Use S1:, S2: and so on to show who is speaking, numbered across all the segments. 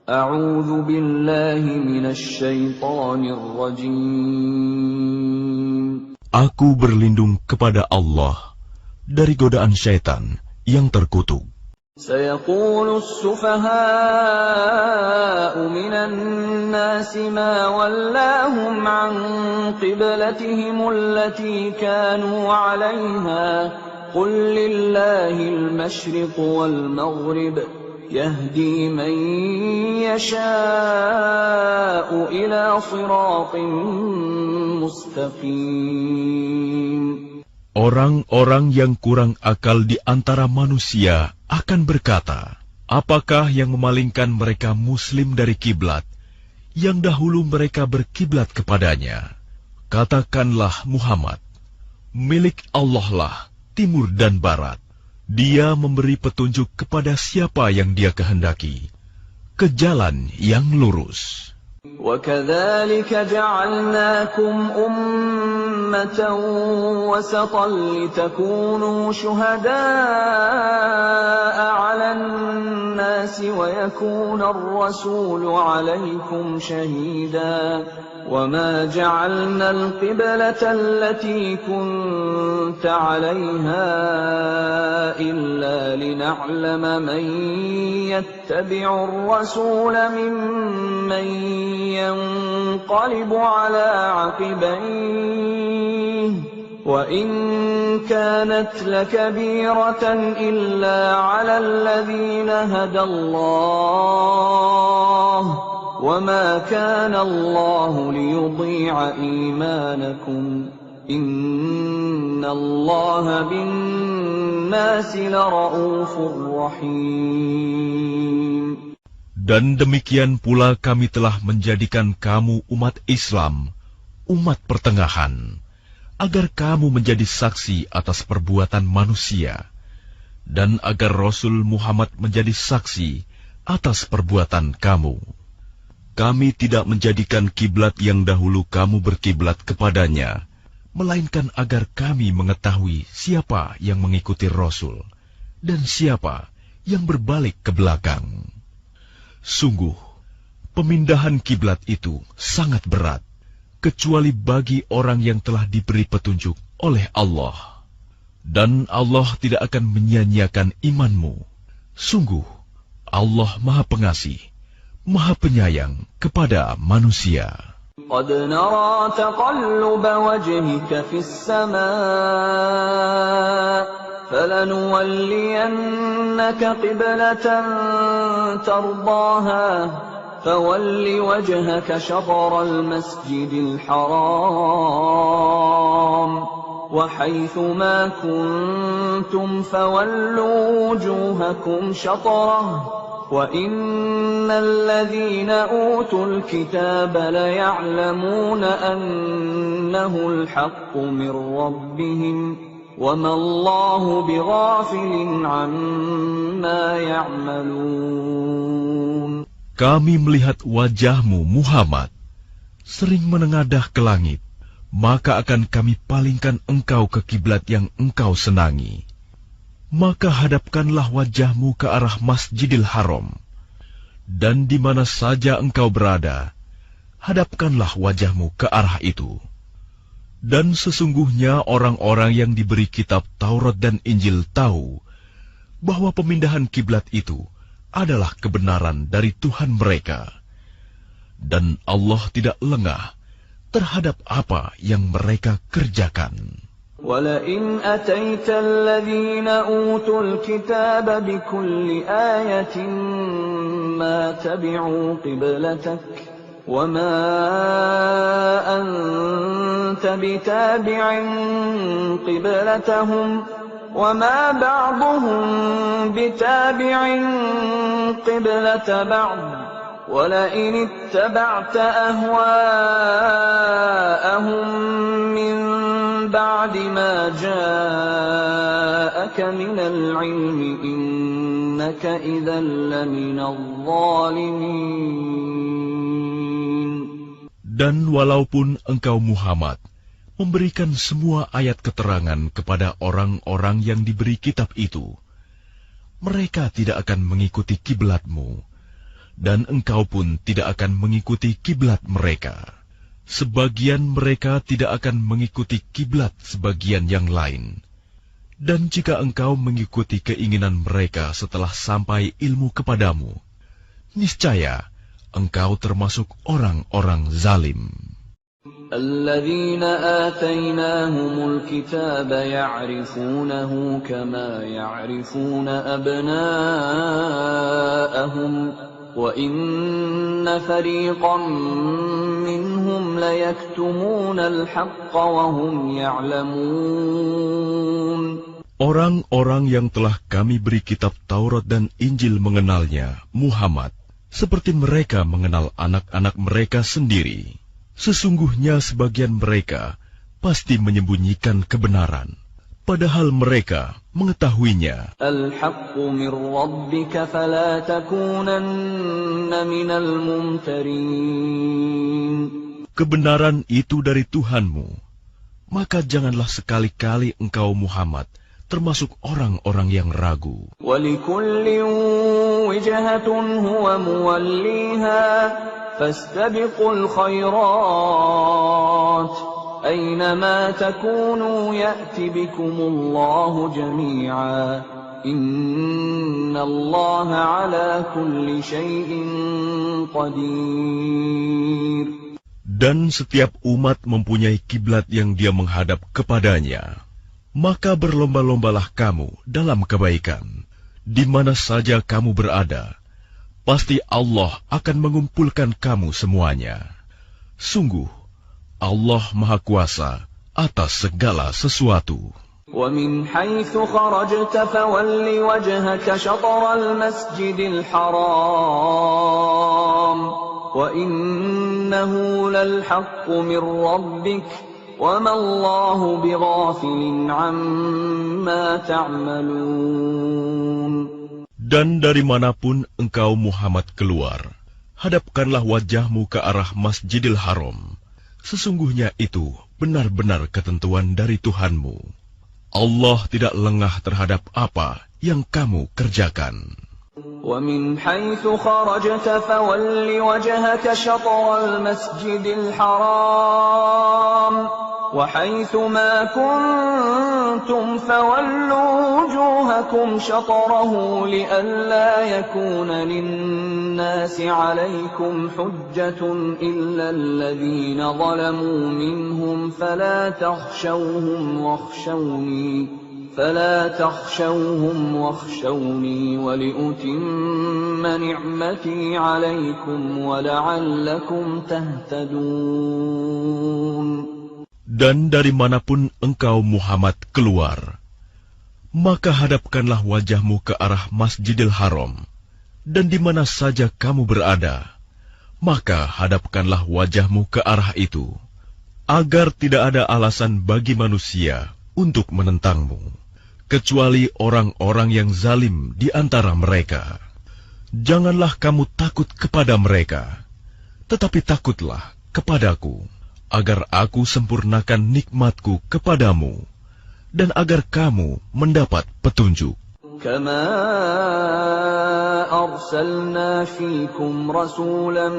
S1: A'udzu billahi minasy syaithanir rajim.
S2: Aku berlindung kepada Allah dari godaan syaitan yang terkutuk.
S1: سيقول السفهاء من الناس ما ولاهم عن قبلتهم التي كانوا عليها قل لله المشرق والمغرب يهدي من يشاء إلى صراط مستقيم.
S2: Orang-orang yang kurang akal di antara manusia akan berkata, apakah yang memalingkan mereka muslim dari kiblat yang dahulu mereka berkiblat kepadanya? Katakanlah Muhammad, milik Allah lah timur dan barat. Dia memberi petunjuk kepada siapa yang Dia kehendaki ke jalan yang lurus.
S1: وَكَذَلِكَ جَعَلْنَاكُمْ أُمَّةً وَسَطًا لِتَكُونُوا شُهَدَاءَ عَلَى النَّاسِ وَيَكُونَ الرَّسُولُ عَلَيْكُمْ شَهِيدًا وَمَا جَعَلْنَا الْقِبْلَةَ الَّتِي كُنتَ عَلَيْهَا إِلَّا لِنَعْلَمَ مَن يَتَّبِعُ الرَّسُولَ مِمَّن ينقلب على عقبيه وإن كانت لكبيرة إلا على الذين هدى الله وما كان الله ليضيع إيمانكم إن الله بالناس لرءوف رحيم.
S2: Dan demikian pula kami telah menjadikan kamu umat Islam, umat pertengahan, agar kamu menjadi saksi atas perbuatan manusia, dan agar Rasul Muhammad menjadi saksi atas perbuatan kamu. Kami tidak menjadikan kiblat yang dahulu kamu berkiblat kepadanya, melainkan agar kami mengetahui siapa yang mengikuti Rasul, dan siapa yang berbalik ke belakang. Sungguh, pemindahan kiblat itu sangat berat, kecuali bagi orang yang telah diberi petunjuk oleh Allah. Dan Allah tidak akan menyia-nyiakan imanmu. Sungguh, Allah Maha Pengasih, Maha Penyayang kepada manusia.
S1: قد نرى تقلب وجهك في السماء فلنولينك قبلة ترضاها فول وجهك شطر المسجد الحرام وحيث ما كنتم فولوا وجوهكم شطره وَإِنَّ الَّذِينَ أُوتُوا الْكِتَابَ لَيَعْلَمُونَ أَنَّهُ الْحَقُّ مِنْ رَبِّهِمْ وَمَا اللَّهُ بِغَافِلٍ عَمَّا يَعْمَلُونَ.
S2: Kami melihat wajahmu Muhammad sering menengadah ke langit, maka akan kami palingkan engkau ke kiblat yang engkau senangi. Maka hadapkanlah wajahmu ke arah Masjidil Haram, dan di mana saja engkau berada, hadapkanlah wajahmu ke arah itu. Dan sesungguhnya orang-orang yang diberi kitab Taurat dan Injil tahu bahwa pemindahan kiblat itu adalah kebenaran dari Tuhan mereka, dan Allah tidak lengah terhadap apa yang mereka kerjakan.
S1: وَلَئِنْ أَتَيْتَ الَّذِينَ أُوتُوا الْكِتَابَ بِكُلِّ آيَةٍ مَا تَبِعُوا قِبْلَتَكَ وَمَا أَنْتَ بِتَابِعٍ قِبْلَتَهُمْ وَمَا بَعْضُهُمْ بِتَابِعٍ قِبْلَةَ بَعْضٍ وَلَئِنِ اتَّبَعْتَ أَهْوَاءَهُمْ مِنْ بَعْدِ مَا جَاءَكَ مِنَ الْعِلْمِ إِنَّكَ إِذًا لَّمِنَ الظَّالِمِينَ.
S2: Dan walaupun engkau Muhammad memberikan semua ayat keterangan kepada orang-orang yang diberi kitab itu, mereka tidak akan mengikuti kiblatmu, dan engkau pun tidak akan mengikuti kiblat mereka. Sebagian mereka tidak akan mengikuti kiblat sebagian yang lain. Dan jika engkau mengikuti keinginan mereka setelah sampai ilmu kepadamu, niscaya engkau termasuk orang-orang zalim.
S1: الذين آتيناهم الكتاب يعرفونه كما يعرفون أبناءهم وإن فريقا منهم ليكتمون الحق وهم يعلمون.
S2: Orang-orang yang telah kami beri kitab Taurat dan Injil mengenalnya, Muhammad, seperti mereka mengenal anak-anak mereka sendiri. Sesungguhnya sebagian mereka pasti menyembunyikan kebenaran, padahal mereka mengetahuinya.
S1: Al-haqqu min rabbika fala takunanna minal mumtarin.
S2: Kebenaran itu dari Tuhanmu, maka janganlah sekali-kali engkau Muhammad termasuk orang-orang yang ragu.
S1: Walikullin wijhatun huwa muwalliha fastabiqul khairat aynama takunu ya'ti bikumullahu jami'a innallaha ala kulli syai'in qadir.
S2: Dan setiap umat mempunyai kiblat yang dia menghadap kepadanya. Maka berlomba-lombalah kamu dalam kebaikan, di mana saja kamu berada. Pasti Allah akan mengumpulkan kamu semuanya. Sungguh, Allah Maha Kuasa atas segala sesuatu.
S1: وَمِنْ حَيْثُ خَرَجْتَ فَوَلِّ وَجْهَكَ شَطْرَ الْمَسْجِدِ الْحَرَامِ وَإِنَّهُ لَلْحَقُّ مِنْ رَبِّكَ وَمَا اللَّهُ بِغَافِلٍ عَمَّا تَعْمَلُونَ.
S2: Dan dari manapun engkau Muhammad keluar, hadapkanlah wajahmu ke arah Masjidil Haram. Sesungguhnya itu benar-benar ketentuan dari Tuhanmu. Allah tidak lengah terhadap apa yang kamu kerjakan.
S1: وَمِنْ حَيْثُ خَرَجْتَ فَوَلِّ وَجْهَكَ شَطْرَ الْمَسْجِدِ الْحَرَامِ وَحَيْثُ مَا كُنْتُمْ فَوَلُّوا وُجُوهَكُمْ شَطْرَهُ لِئَلَّا يَكُونَ لِلنَّاسِ عَلَيْكُمْ حُجَّةٌ إِلَّا الَّذِينَ ظَلَمُوا مِنْهُمْ فلا تخشوهم واخشوني ولأتم نعمتي عليكم ولعلكم تهتدون.
S2: Dan dari manapun engkau Muhammad keluar, maka hadapkanlah wajahmu ke arah Masjidil Haram, dan di mana saja kamu berada, maka hadapkanlah wajahmu ke arah itu, agar tidak ada alasan bagi manusia untuk menentangmu, kecuali orang-orang yang zalim di antara mereka. Janganlah kamu takut kepada mereka, tetapi takutlah kepadaku, agar aku sempurnakan nikmatku kepadamu, dan agar kamu mendapat petunjuk.
S1: Kama arsalna fiikum rasulan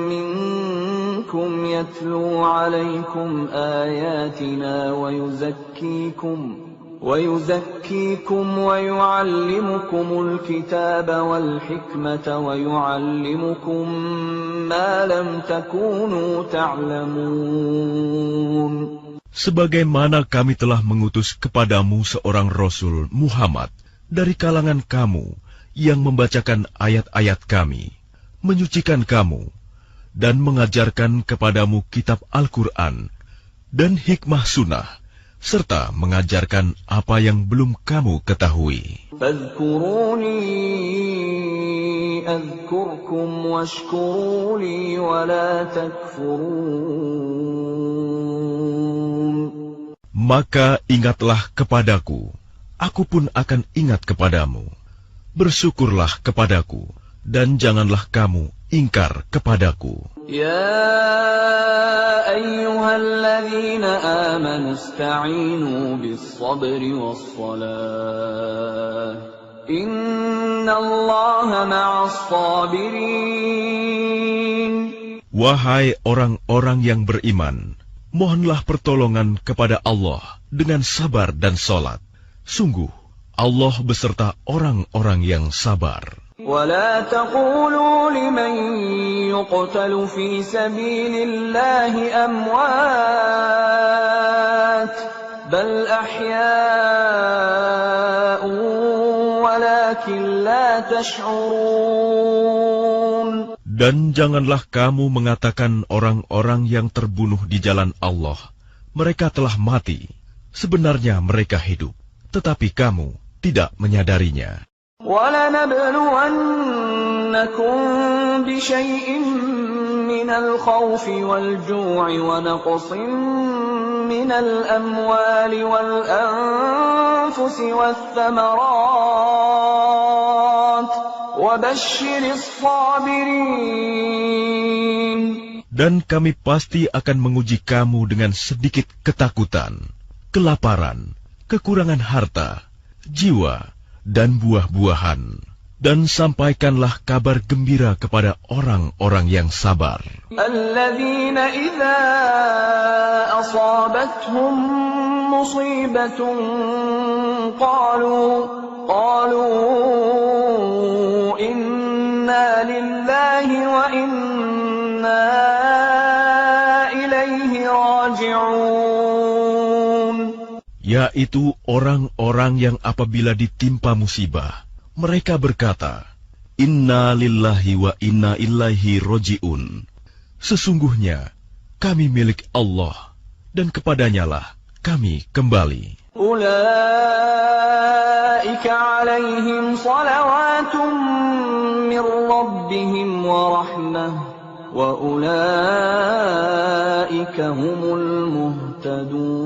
S1: minkum yatlu alaykum ayatina wa yuzakkikum wa yu'allimukumul kitaba wal hikmata wa yu'allimukum ma lam takunu ta'lamun.
S2: Sebagaimana kami telah mengutus kepadamu seorang Rasul Muhammad dari kalangan kamu yang membacakan ayat-ayat kami, menyucikan kamu, dan mengajarkan kepadamu kitab Al-Quran dan hikmah sunnah, serta mengajarkan apa yang belum kamu ketahui.
S1: Fadhkuruni adhkurkum washkuru li wa la takfurun.
S2: Maka ingatlah kepadaku, aku pun akan ingat kepadamu. Bersyukurlah kepadaku, dan janganlah kamu ingkar kepadaku.
S1: Ya ayyuhalladzina amanu ista'inu bis-sabri was-salah إِنَّ اللَّهَ مَعَ الصَّابِرِينَ.
S2: Wahai orang-orang yang beriman, mohonlah pertolongan kepada Allah dengan sabar dan salat. Sungguh, Allah beserta orang-orang yang sabar.
S1: وَلَا تَقُولُوا لِمَن يُقْتَلُ فِي سَبِيلِ اللَّهِ أَمْوَاتٌ بَلْ أَحْيَاءٌ وَلَكِنْ لَا تَشْعُرُونَ.
S2: Dan janganlah kamu mengatakan orang-orang yang terbunuh di jalan Allah, mereka telah mati. Sebenarnya mereka hidup, tetapi kamu tidak menyadarinya.
S1: وَلَنَبْلُوَنَّكُمْ بِشَيْءٍ مِّنَ الْخَوْفِ وَالْجُوعِ وَنَقْصٍ مِّنَ الْأَمْوَالِ وَالْأَنفُسِ وَالثَّمَرَاتِ وَبَشِّرِ الصَّابِرِينَ.
S2: Dan kami pasti akan menguji kamu dengan sedikit ketakutan, kelaparan, kekurangan harta, jiwa, dan buah-buahan. Dan sampaikanlah kabar gembira kepada orang-orang yang sabar.
S1: الَّذِينَ إِذَا أَصَابَتْهُم مُّصِيبَةٌ قَالُوا إِنَّا لِلَّهِ وَإِنَّا إِلَيْهِ رَاجِعُونَ.
S2: Yaitu orang-orang yang apabila ditimpa musibah, mereka berkata, Inna lillahi wa inna ilaihi roji'un. Sesungguhnya, kami milik Allah, dan kepadanyalah kami kembali.
S1: Ulaika alaihim salawatun min rabbihim wa rahmah, wa ulaika humul muhtadun.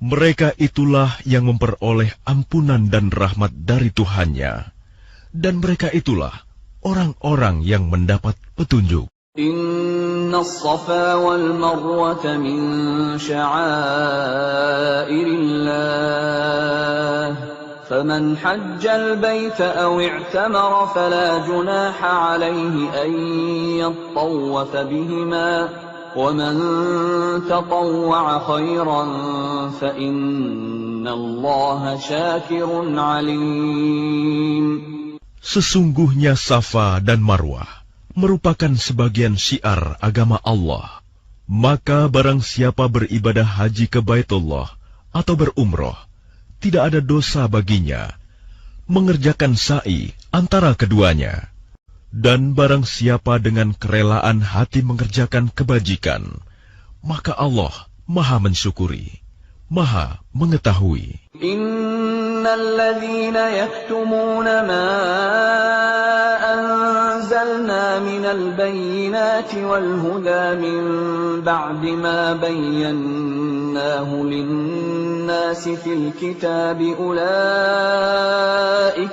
S2: Mereka itulah yang memperoleh ampunan dan rahmat dari Tuhannya, dan mereka itulah orang-orang yang mendapat petunjuk.
S1: Inna as-safa wal marwata min sya'airillah, faman hajjal baita aw i'tamara fala junaha alayhi an yattawwafa bihima. وَمَنْ تَطَوَّعَ خَيْرًا فَإِنَّ اللَّهَ شَاكِرٌ عَلِيمٌ.
S2: Sesungguhnya Safa dan Marwah merupakan sebagian syiar agama Allah. Maka barang siapa beribadah haji ke Baitullah atau berumroh, tidak ada dosa baginya mengerjakan sa'i antara keduanya. Dan barang siapa dengan kerelaan hati mengerjakan kebajikan, maka Allah Maha mensyukuri, Maha mengetahui.
S1: Innal ladzina yaktumuna ma anzalna minal bayyinati wal huda min ba'di ma bayyanahu lin-nasi fil kitabi ulaika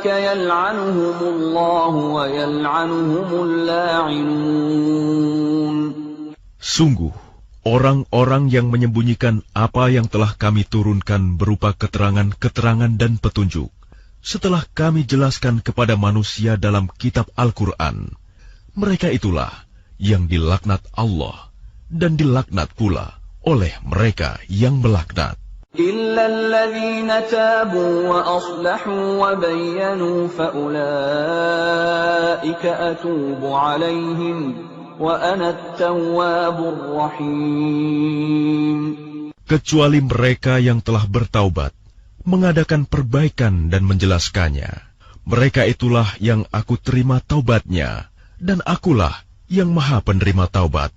S1: yal'anuhumullahu wa yal'anuhumul la'inun.
S2: Sungguh, orang-orang yang menyembunyikan apa yang telah kami turunkan berupa keterangan-keterangan dan petunjuk, setelah kami jelaskan kepada manusia dalam kitab Al-Quran, mereka itulah yang dilaknat Allah dan dilaknat pula oleh mereka yang melaknat.
S1: إِلَّا الَّذِينَ تَابُوا وَأَصْلَحُوا وَبَيَّنُوا فَأُولَئِكَ أَتُوبُ عَلَيْهِمْ وَأَنَا التَّوَّابُ الرَّحِيمُ.
S2: Kecuali mereka yang telah bertaubat, mengadakan perbaikan dan menjelaskannya, mereka itulah yang aku terima taubatnya, dan akulah yang Maha penerima taubat,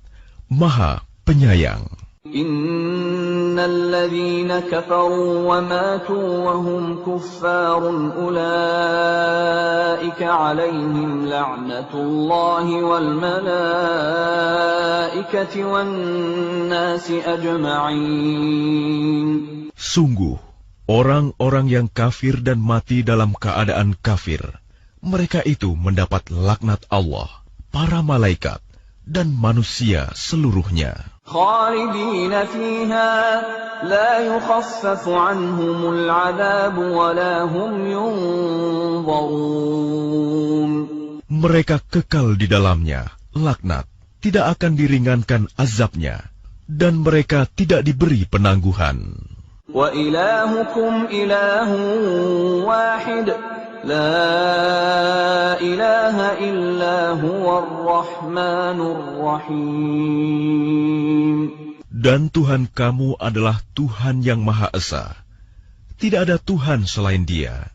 S2: Maha penyayang.
S1: Innal ladzina kafaru wa matu wa hum kuffarun ulaika 'alaihim la'natullahi wal malaikati wan nasi ajma'in.
S2: Sungguh, orang-orang yang kafir dan mati dalam keadaan kafir, mereka itu mendapat laknat Allah, para malaikat, dan manusia seluruhnya.
S1: خالدين فيها لا يخفف عنهم العذاب ولا هم ينظرون.
S2: Mereka kekal di dalamnya, laknat, tidak akan diringankan azabnya, dan mereka tidak diberi penangguhan.
S1: Wa ilahukum ilahu wahid, la ilaha illa huwar rahmanur rahim.
S2: Dan Tuhan kamu adalah Tuhan yang Maha Esa. Tidak ada Tuhan selain Dia,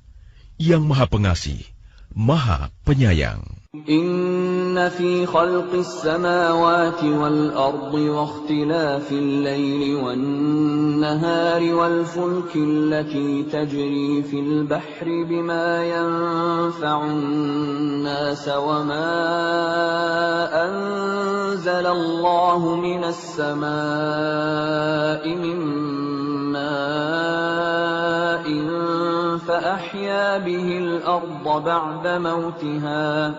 S2: yang Maha Pengasih, Maha Penyayang.
S1: Inna fi khalqis samawati wal ardi wa ikhtilafil laili wan nahari wal fulki allati tajri fil bahri bima yanfa'un nas wa ma anzala Allahu minas samaa'i min ma'in fa ahya bihil arda ba'da mawtiha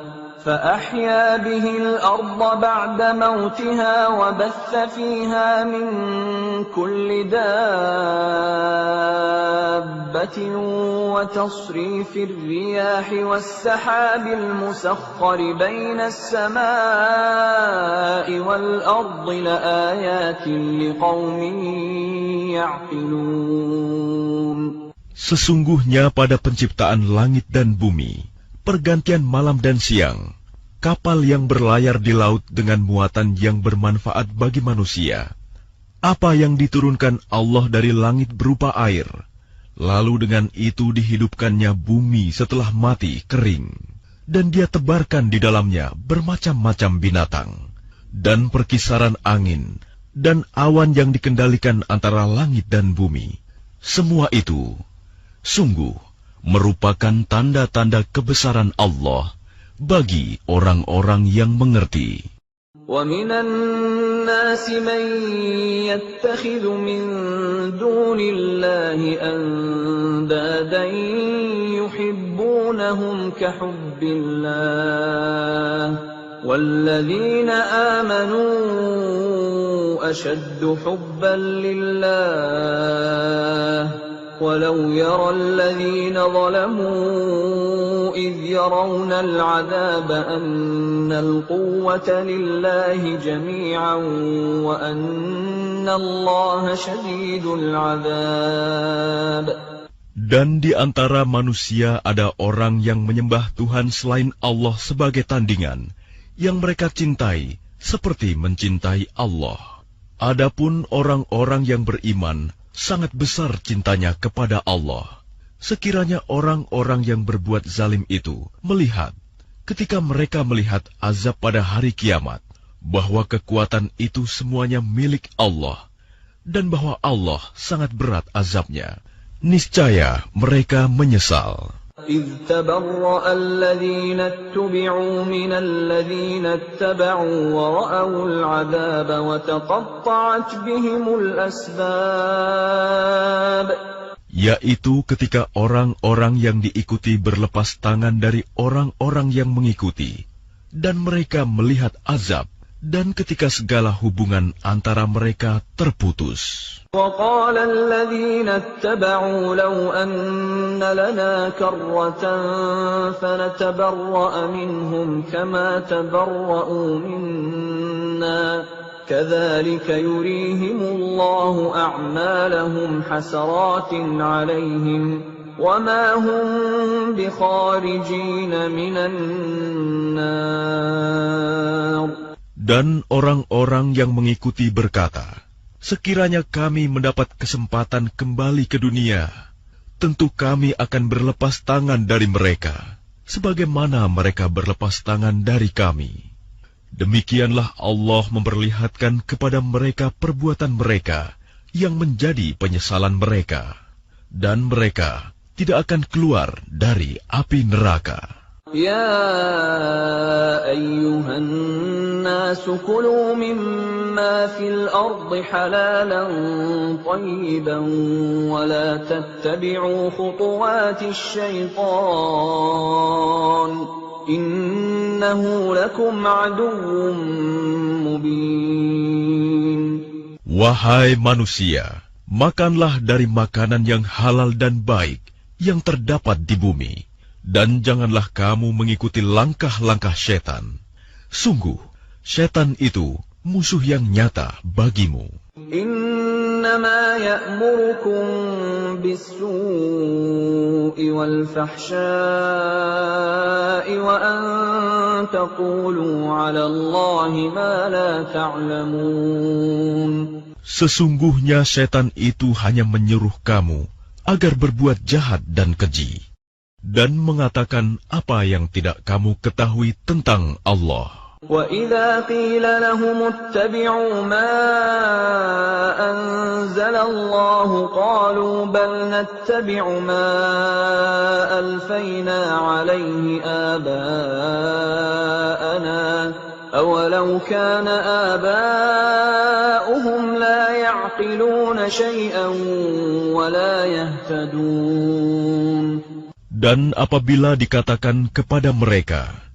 S1: فأحيا به الأرض بعد موتها وبث فيها من كل دابة وتصريف الرياح والسحاب المسخر بين السماء والأرض لآيات لقوم يعقلون.
S2: Sesungguhnya pada penciptaan langit dan bumi, pergantian malam dan siang, kapal yang berlayar di laut dengan muatan yang bermanfaat bagi manusia, apa yang diturunkan Allah dari langit berupa air, lalu dengan itu dihidupkannya bumi setelah mati kering, dan Dia tebarkan di dalamnya bermacam-macam binatang, dan perkisaran angin, dan awan yang dikendalikan antara langit dan bumi. Semua itu, sungguh, merupakan tanda-tanda kebesaran Allah bagi orang-orang yang mengerti.
S1: وَمِنَ النَّاسِ مَن يَتَّخِذُ مِن دُونِ اللَّهِ أَندَادًا يُحِبُّونَهُمْ كَحُبِّ اللَّهِ وَالَّذِينَ آمَنُوا أَشَدُّ حُبًّا لِلَّهِ وَلَوْ يَرَى الَّذِينَ ظَلَمُوا إِذْ يَرَوْنَ الْعَذَابَ أَنَّ الْقُوَّةَ لِلَّهِ جَمِيعًا وَأَنَّ اللَّهَ شَدِيدُ الْعَذَابِ.
S2: Dan di antara manusia ada orang yang menyembah Tuhan selain Allah sebagai tandingan, yang mereka cintai seperti mencintai Allah. Adapun orang-orang yang beriman sangat besar cintanya kepada Allah. Sekiranya orang-orang yang berbuat zalim itu melihat, ketika mereka melihat azab pada hari kiamat, bahwa kekuatan itu semuanya milik Allah, dan bahwa Allah sangat berat azabnya, niscaya mereka menyesal.
S1: إِذْ تَبَرَّأَ الَّذِينَ اتُّبِعُوا مِنَ الَّذِينَ اتَّبَعُوا وَرَأَوُا الْعَذَابَ وَتَقَطَّعَتْ بِهِمُ الْأَسْبَابُ.
S2: Yaitu ketika orang-orang yang diikuti berlepas tangan dari orang-orang yang mengikuti, dan mereka melihat azab, dan ketika segala hubungan antara mereka terputus.
S1: وَقَالَ الَّذِينَ اتَّبَعُوا لَوْ أَنَّ لَنَا كَرَّةً فَنَتَبَرَّأَ مِنْهُمْ كَمَا تَبَرَّؤُوا مِنَّا كَذَلِكَ يُرِيهِمُ اللَّهُ أَعْمَالَهُمْ حَسَرَاتٍ عَلَيْهِمْ وَمَا هُمْ بِخَارِجِينَ مِنَ النَّارِ.
S2: Dan orang-orang yang mengikuti berkata, sekiranya kami mendapat kesempatan kembali ke dunia, tentu kami akan berlepas tangan dari mereka, sebagaimana mereka berlepas tangan dari kami. Demikianlah Allah memperlihatkan kepada mereka perbuatan mereka yang menjadi penyesalan mereka, dan mereka tidak akan keluar dari api neraka.
S1: يا أيها الناس كلوا مما في الأرض حلالا طيبا ولا تتبعوا خطوات الشيطان إنه لكم عدو مبين.
S2: Wahai manusia, makanlah dari makanan yang halal dan baik yang terdapat di bumi, dan janganlah kamu mengikuti langkah-langkah setan. Sungguh, setan itu musuh yang nyata bagimu.
S1: إنما يأمركم بالسوء والفحشاء وأن تقولوا على الله ما لا تعلمون.
S2: Sesungguhnya setan itu hanya menyuruh kamu agar berbuat jahat dan keji, dan mengatakan apa yang tidak kamu ketahui tentang Allah.
S1: وَإِذَا قِيلَ لَهُمُ اتَّبِعُوا مَا أَنزَلَ اللَّهُ قَالُوا بَلْ نَتَّبِعُ مَا أَلْفَيْنَا عَلَيْهِ آبَاءَنَا أَوَلَوْ كَانَ آبَاؤُهُمْ لَا يَعْقِلُونَ شَيْئًا وَلَا يَهْتَدُونَ.
S2: Dan apabila dikatakan kepada mereka,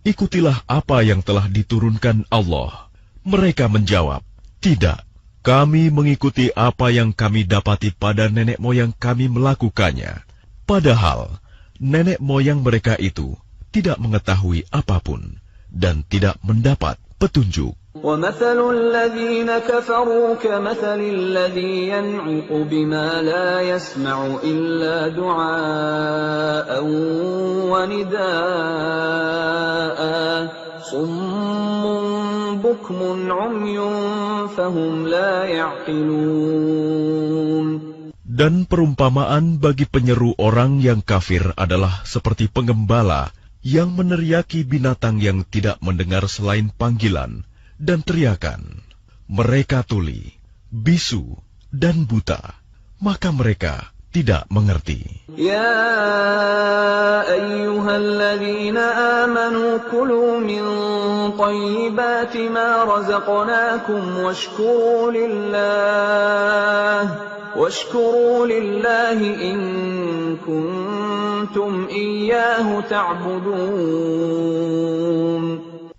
S2: ikutilah apa yang telah diturunkan Allah, mereka menjawab, tidak, kami mengikuti apa yang kami dapati pada nenek moyang kami melakukannya. Padahal, nenek moyang mereka itu tidak mengetahui apapun dan tidak mendapat petunjuk.
S1: وَمَثَلُ الَّذِينَ كَفَرُوا كَمَثَلِ الَّذِي يَنْعِقُ بِمَا لَا يَسْمَعُ إِلَّا دُعَاءً وَنِدَاءً صُمٌّ بُكْمٌ عُمْيٌ فَهُمْ لَا يَعْقِلُونَ.
S2: Dan perumpamaan bagi penyeru orang yang kafir adalah seperti penggembala yang meneriaki binatang yang tidak mendengar selain panggilan dan teriakan. Mereka tuli, bisu, dan buta, maka mereka tidak mengerti.
S1: Ya ayyuhalladzina amanu kulu min thayyibati ma razaqnakum washkuru lillahi in kuntum iyyahu ta'budun.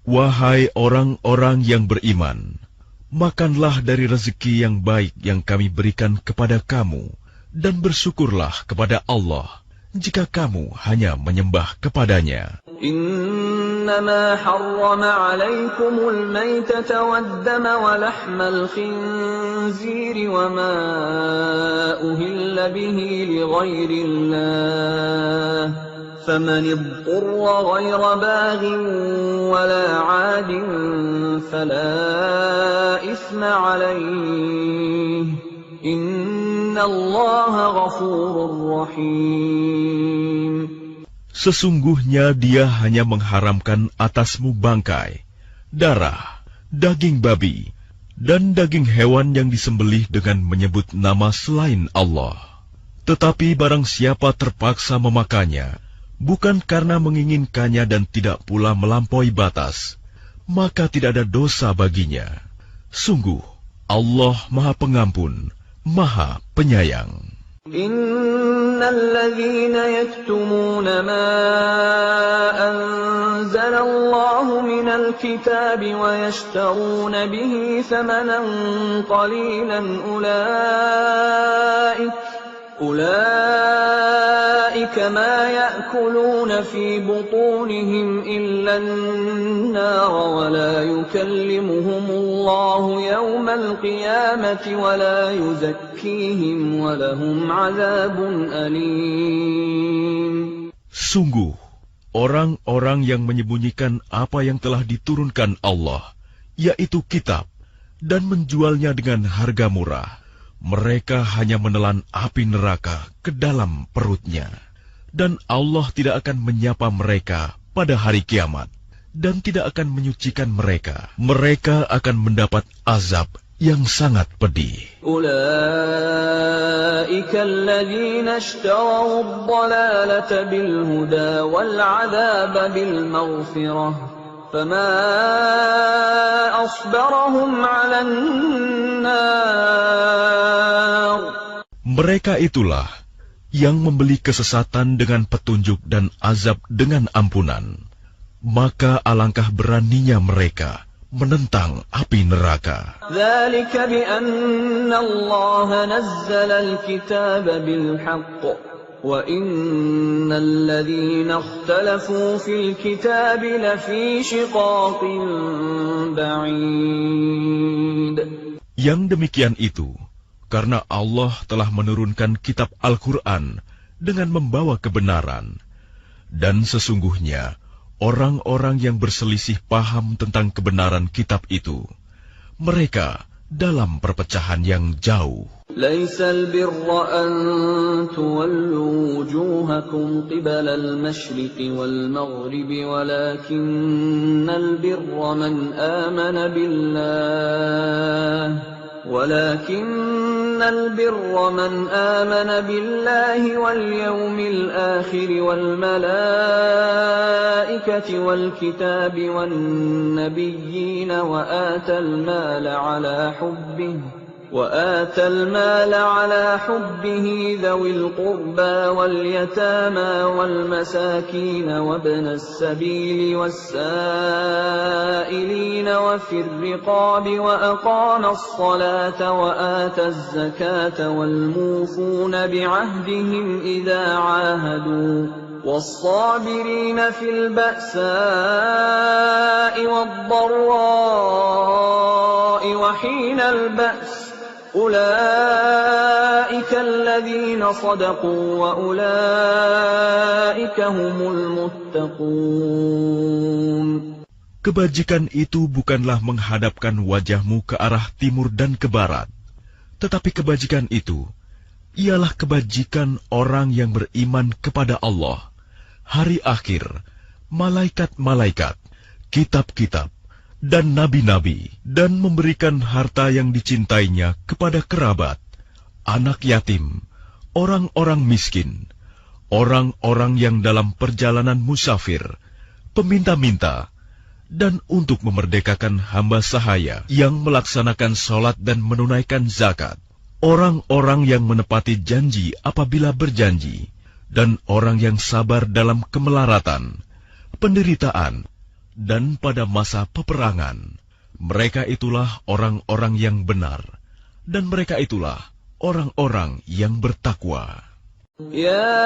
S2: Wahai orang-orang yang beriman, makanlah dari rezeki yang baik yang kami berikan kepada kamu, dan bersyukurlah kepada Allah jika kamu hanya menyembah kepadanya.
S1: Innama harrama alaikumul maytata waddama wa lahmal khinziri wa ma uhilla bihi li ghairillah. فَمَنِ اضْطُرَّ غَيْرَ بَاغٍ وَلَا عَادٍ فَلَا إِثْمَ عَلَيْهِ إِنَّ اللَّهَ غَفُورٌ رَّحِيمٌ.
S2: Sesungguhnya Dia hanya mengharamkan atasmu bangkai, darah, daging babi, dan daging hewan yang disembelih dengan menyebut nama selain Allah. Tetapi barang siapa terpaksa memakannya, bukan karena menginginkannya dan tidak pula melampaui batas, maka tidak ada dosa baginya. Sungguh, Allah Maha Pengampun, Maha Penyayang.
S1: Innalladzina yaktumuna ma anzalallahu minal kitabi wa yashtaruna bihi thamanan qalilan أولئك ما يأكلون في بطونهم إلا النار ولا يكلمهم الله يوم القيامة ولا يزكيهم ولهم عذاب أليم.
S2: Sungguh, orang-orang yang menyembunyikan apa yang telah diturunkan Allah, yaitu kitab, dan menjualnya dengan harga murah, mereka hanya menelan api neraka ke dalam perutnya. Dan Allah tidak akan menyapa mereka pada hari kiamat, dan tidak akan menyucikan mereka. Mereka akan mendapat azab yang sangat pedih.
S1: Ulaika alladzina ishtaraw ad-dalalata bil huda wal 'adzaba bil maghfirah. Fama asbarahum 'alan nar.
S2: Mereka itulah yang membeli kesesatan dengan petunjuk dan azab dengan ampunan. Maka alangkah beraninya mereka menentang api neraka.
S1: ذلك بأن الله نزل الكتاب بالحق وإن الذين اختلفوا في الكتاب لفي شقاق بعيد.
S2: Yang demikian itu, karena Allah telah menurunkan kitab Al-Quran dengan membawa kebenaran, dan sesungguhnya orang-orang yang berselisih paham tentang kebenaran kitab itu, mereka dalam perpecahan yang jauh.
S1: ليس البر أن تولوا وجوهكم قبل المشرق والمغرب ولكن البر من آمن بالله واليوم الآخر والملائكة والكتاب والنبيين وآتى المال على حبه ذوي القربى واليتامى والمساكين وابن السبيل والسائلين وفي الرقاب وأقام الصلاة وآتى الزكاة والموفون بعهدهم إذا عاهدوا والصابرين في البأساء والضراء وحين البأس أولئك الذين صدقوا وأولئك هم المتقون.
S2: Kebajikan itu bukanlah menghadapkan wajahmu ke arah timur dan ke barat, tetapi kebajikan itu ialah kebajikan orang yang beriman kepada Allah, hari akhir, malaikat-malaikat, kitab-kitab, dan nabi-nabi, dan memberikan harta yang dicintainya kepada kerabat, anak yatim, orang-orang miskin, orang-orang yang dalam perjalanan musafir, peminta-minta, dan untuk memerdekakan hamba sahaya yang melaksanakan sholat dan menunaikan zakat, orang-orang yang menepati janji apabila berjanji, dan orang yang sabar dalam kemelaratan, penderitaan, dan pada masa peperangan. Mereka itulah orang-orang yang benar, dan mereka itulah orang-orang yang bertakwa.
S1: يا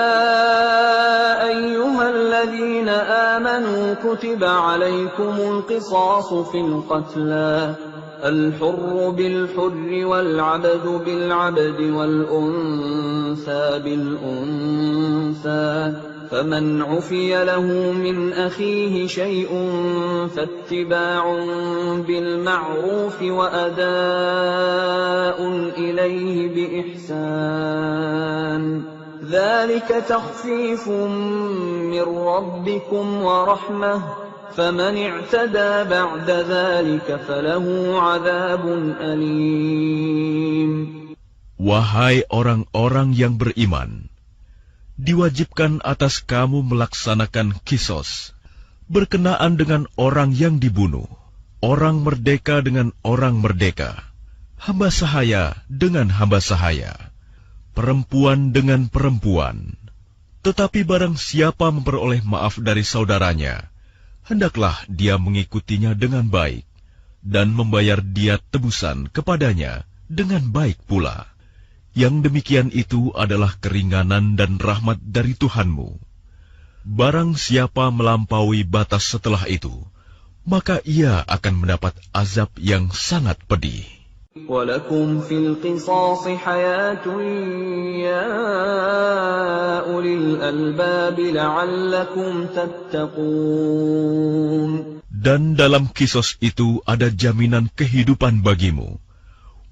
S1: أيها الذين آمنوا كتب عليكم القصاص في القتلى الحر بالحر والعبد بالعبد والأنثى بالأنثى فمن عفي له من أخيه شيء فاتباع بالمعروف وأداء إليه بإحسان ذلك تخفيف من ربكم ورحمة فمن اعتدى بعد ذلك فله عذاب أليم.
S2: Wahai orang-orang yang beriman, diwajibkan atas kamu melaksanakan kisos, berkenaan dengan orang yang dibunuh, orang merdeka dengan orang merdeka, hamba sahaya dengan hamba sahaya, perempuan dengan perempuan. Tetapi barang siapa memperoleh maaf dari saudaranya, hendaklah dia mengikutinya dengan baik, dan membayar dia tebusan kepadanya dengan baik pula. Yang demikian itu adalah keringanan dan rahmat dari Tuhanmu. Barang siapa melampaui batas setelah itu, maka ia akan mendapat azab yang sangat pedih.
S1: وَلَكُمْ فِي الْقِصَاصِ حَيَاةٌ يَا أُولِي الْأَلْبَابِ لَعَلَّكُمْ تَتَّقُونَ.
S2: Dan dalam kisos itu ada jaminan kehidupan bagimu,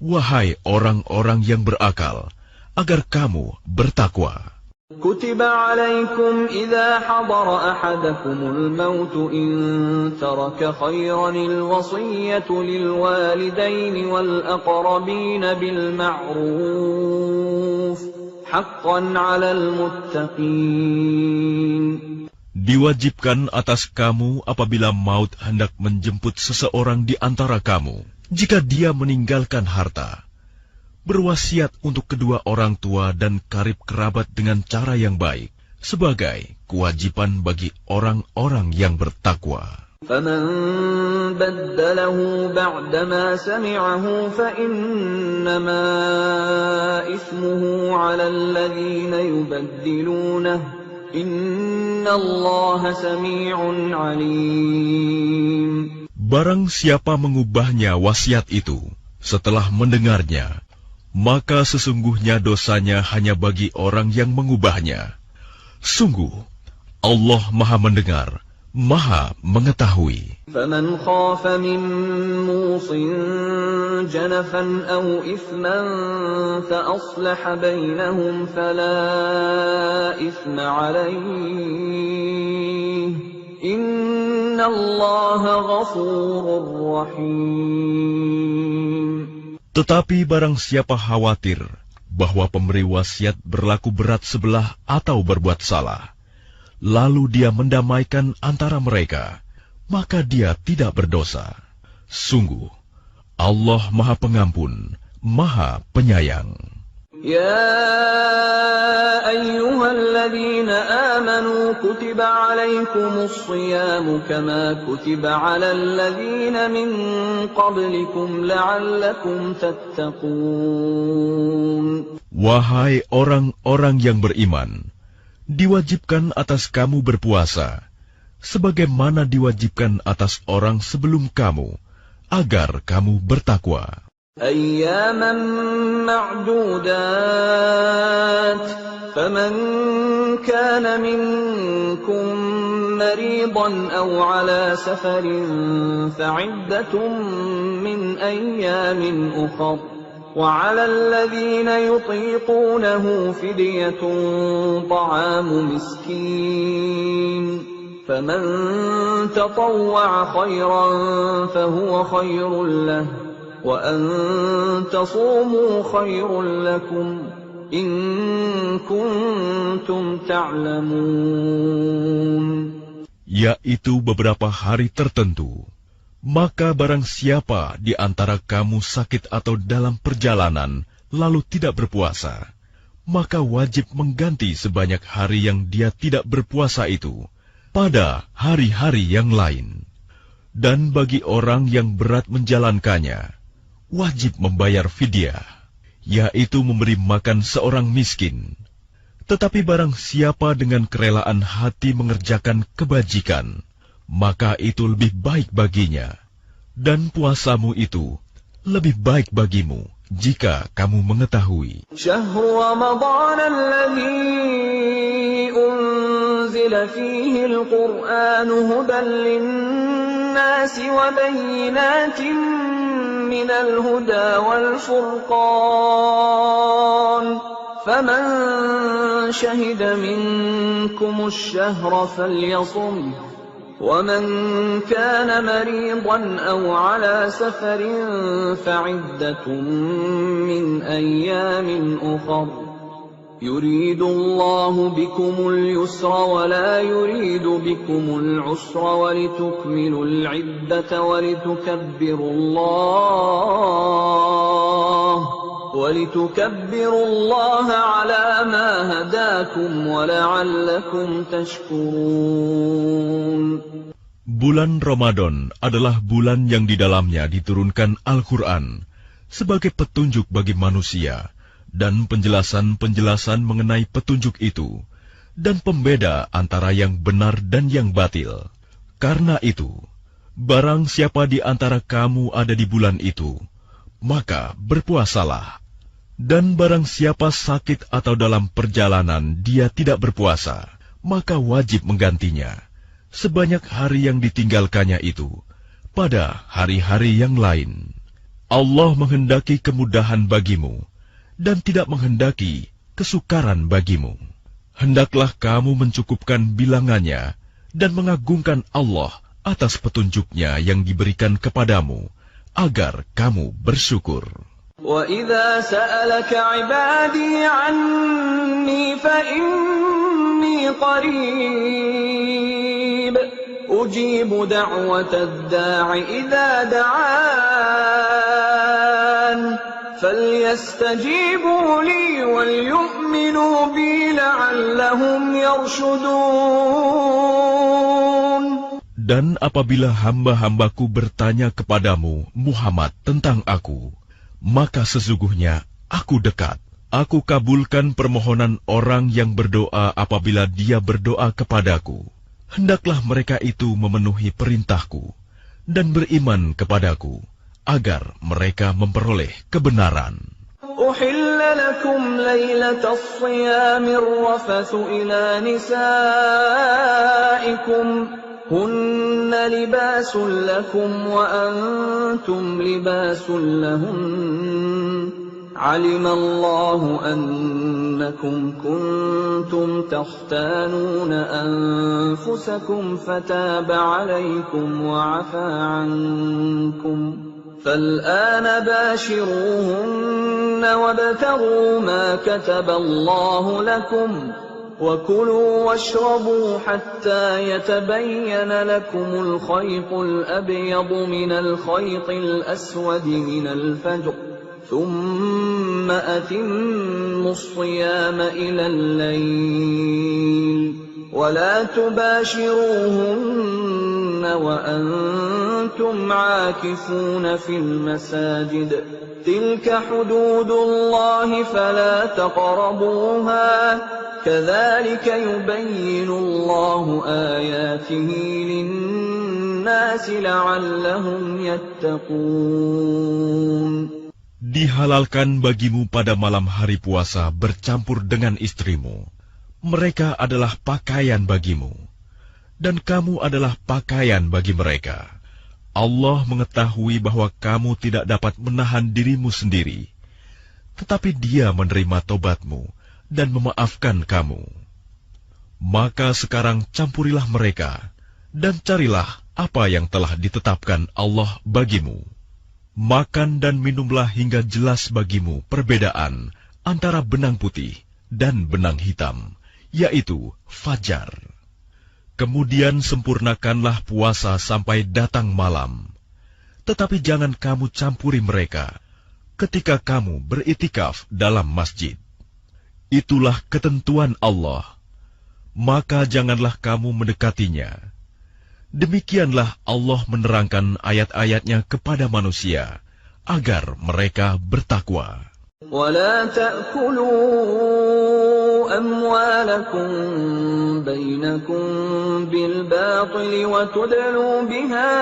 S2: wahai orang-orang yang berakal, agar kamu bertakwa.
S1: كتب عليكم إذا حضر أحدكم الموت إن ترك خيرا الوصية للوالدين والأقربين بالمعروف حقا على المتقين.
S2: Diwajibkan atas kamu apabila maut hendak menjemput seseorang di antara kamu, jika dia meninggalkan harta, berwasiat untuk kedua orang tua dan karib kerabat dengan cara yang baik, sebagai kewajiban bagi orang-orang yang bertakwa.
S1: فمن بدله بعدما سمعه فإنما إثمه على الذين يبدلونه إن الله سميع عليم.
S2: Barang siapa mengubahnya wasiat itu setelah mendengarnya, maka sesungguhnya dosanya hanya bagi orang yang mengubahnya. Sungguh, Allah Maha Mendengar, Maha Mengetahui.
S1: فمن خاف من موص جنفا أو إثما فأصلح بينهم فلا إثم عليه إن الله غفور رحيم.
S2: Tetapi barang siapa khawatir bahwa pemberi wasiat berlaku berat sebelah atau berbuat salah, lalu dia mendamaikan antara mereka, maka dia tidak berdosa. Sungguh, Allah Maha Pengampun, Maha Penyayang.
S1: يا أيها الذين آمنوا كتب عليكم الصيام كما كتب على الذين من قبلكم لعلكم تتقون.
S2: Wahai orang-orang yang beriman, diwajibkan atas kamu berpuasa, sebagaimana diwajibkan atas orang sebelum kamu, agar kamu bertakwa.
S1: أياما معدودات فمن كان منكم مريضا أو على سفر فعدة من أيام أخر وعلى الذين يطيقونه فدية طعام مسكين فمن تطوع خيرا فهو خير له وأن تصوموا خير لكم إن كنتم تعلمون.
S2: Yaitu beberapa hari tertentu. Maka barang siapa di antara kamu sakit atau dalam perjalanan lalu tidak berpuasa, maka wajib mengganti sebanyak hari yang dia tidak berpuasa itu pada hari-hari yang lain. Dan bagi orang yang berat menjalankannya, wajib membayar fidyah, yaitu memberi makan seorang miskin. Tetapi barang siapa dengan kerelaan hati mengerjakan kebajikan, maka itu lebih baik baginya. Dan puasamu itu lebih baik bagimu jika kamu mengetahui.
S1: Syahrul Ramadan alladzi unzila fihi al-Qur'an hudan lin-nasi wa bayyinatin minal huda wal furqan faman shahida minkum ash-shahra falyasum ومن كان مريضا أو على سفر فعدة من أيام أخر يريد الله بكم اليسر ولا يريد بكم العسر ولتكملوا العدة ولتكبروا الله على ما هداكم ولعلكم تشكرون.
S2: Bulan Ramadan adalah bulan yang di dalamnya diturunkan Al-Quran sebagai petunjuk bagi manusia dan penjelasan-penjelasan mengenai petunjuk itu dan pembeda antara yang benar dan yang batil. Karena itu, barang siapa di antara kamu ada di bulan itu, maka berpuasalah. Dan barang siapa sakit atau dalam perjalanan dia tidak berpuasa, maka wajib menggantinya sebanyak hari yang ditinggalkannya itu pada hari-hari yang lain. Allah menghendaki kemudahan bagimu dan tidak menghendaki kesukaran bagimu. Hendaklah kamu mencukupkan bilangannya dan mengagungkan Allah atas petunjuknya yang diberikan kepadamu, agar kamu bersyukur.
S1: وَإِذَا سَأَلَكَ عِبَادِي عَنِّي فَإِنِّي قَرِيبٌ أُجِيبُ دَعْوَةَ الدَّاعِ إِذَا دَعَانِ فَلْيَسْتَجِيبُوا لِي وَلْيُؤْمِنُوا بِي لَعَلَّهُمْ يَرْشُدُونَ.
S2: Dan apabila hamba-hambaku bertanya kepadamu, Muhammad, tentang aku, maka sesungguhnya aku dekat. Aku kabulkan permohonan orang yang berdoa apabila dia berdoa kepadaku. Hendaklah mereka itu memenuhi perintahku dan beriman kepadaku, agar mereka memperoleh kebenaran.
S1: أحل لكم ليلة الصيام الرفث إلى نسائكم هن لباس لكم وأنتم لباس لهن علم الله أنكم كنتم تختانون أنفسكم فتاب عليكم وعفى عنكم فالآن باشروهن وابتغوا ما كتب الله لكم وكلوا واشربوا حتى يتبين لكم الخيط الأبيض من الخيط الأسود من الفجر ثم أتموا الصيام إلى الليل ولا تباشروهن وأنتم عاكفون في المساجد تلك حدود الله فلا تقربوها كذلك يبين الله آياته للناس لعلهم يتقون.
S2: Dihalalkan bagimu pada malam hari puasa bercampur dengan istrimu. Mereka adalah pakaian bagimu, dan kamu adalah pakaian bagi mereka. Allah mengetahui bahwa kamu tidak dapat menahan dirimu sendiri, tetapi Dia menerima tobatmu dan memaafkan kamu. Maka sekarang campurilah mereka, dan carilah apa yang telah ditetapkan Allah bagimu. Makan dan minumlah hingga jelas bagimu perbedaan antara benang putih dan benang hitam, yaitu fajar. Kemudian sempurnakanlah puasa sampai datang malam. Tetapi jangan kamu campuri mereka ketika kamu beritikaf dalam masjid. Itulah ketentuan Allah. Maka janganlah kamu mendekatinya. Demikianlah Allah menerangkan ayat-ayatnya kepada manusia, agar mereka bertakwa.
S1: ولا تأكلوا أموالكم بينكم بالباطل وتدلوا بها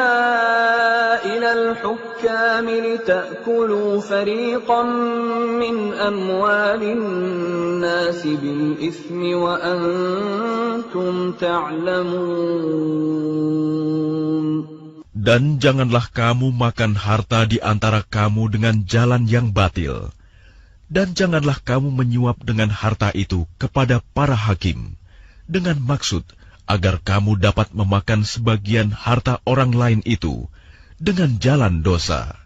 S1: إلى الحكام لتأكلوا فريقا من أموال الناس بالإثم وأنتم تعلمون.
S2: Dan janganlah kamu makan harta di antara kamu dengan jalan yang batil. Dan janganlah kamu menyuap dengan harta itu kepada para hakim, dengan maksud agar kamu dapat memakan sebagian harta orang lain itu dengan jalan dosa.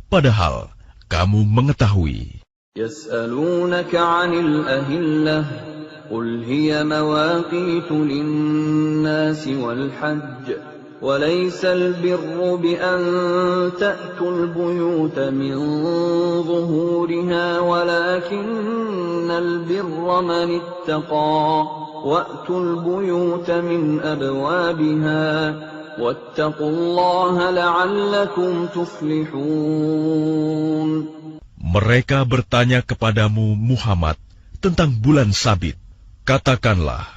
S2: Padahal kamu mengetahui.
S1: يسألونك عن الأهلة قل هي مواقيت للناس والحج وليس البر بأن تأتوا البيوت من ظهورها ولكن البر من اتقى وأتوا البيوت من أبوابها واتقوا الله لعلكم تفلحون.
S2: Mereka bertanya kepadamu Muhammad tentang bulan Sabit. Katakanlah,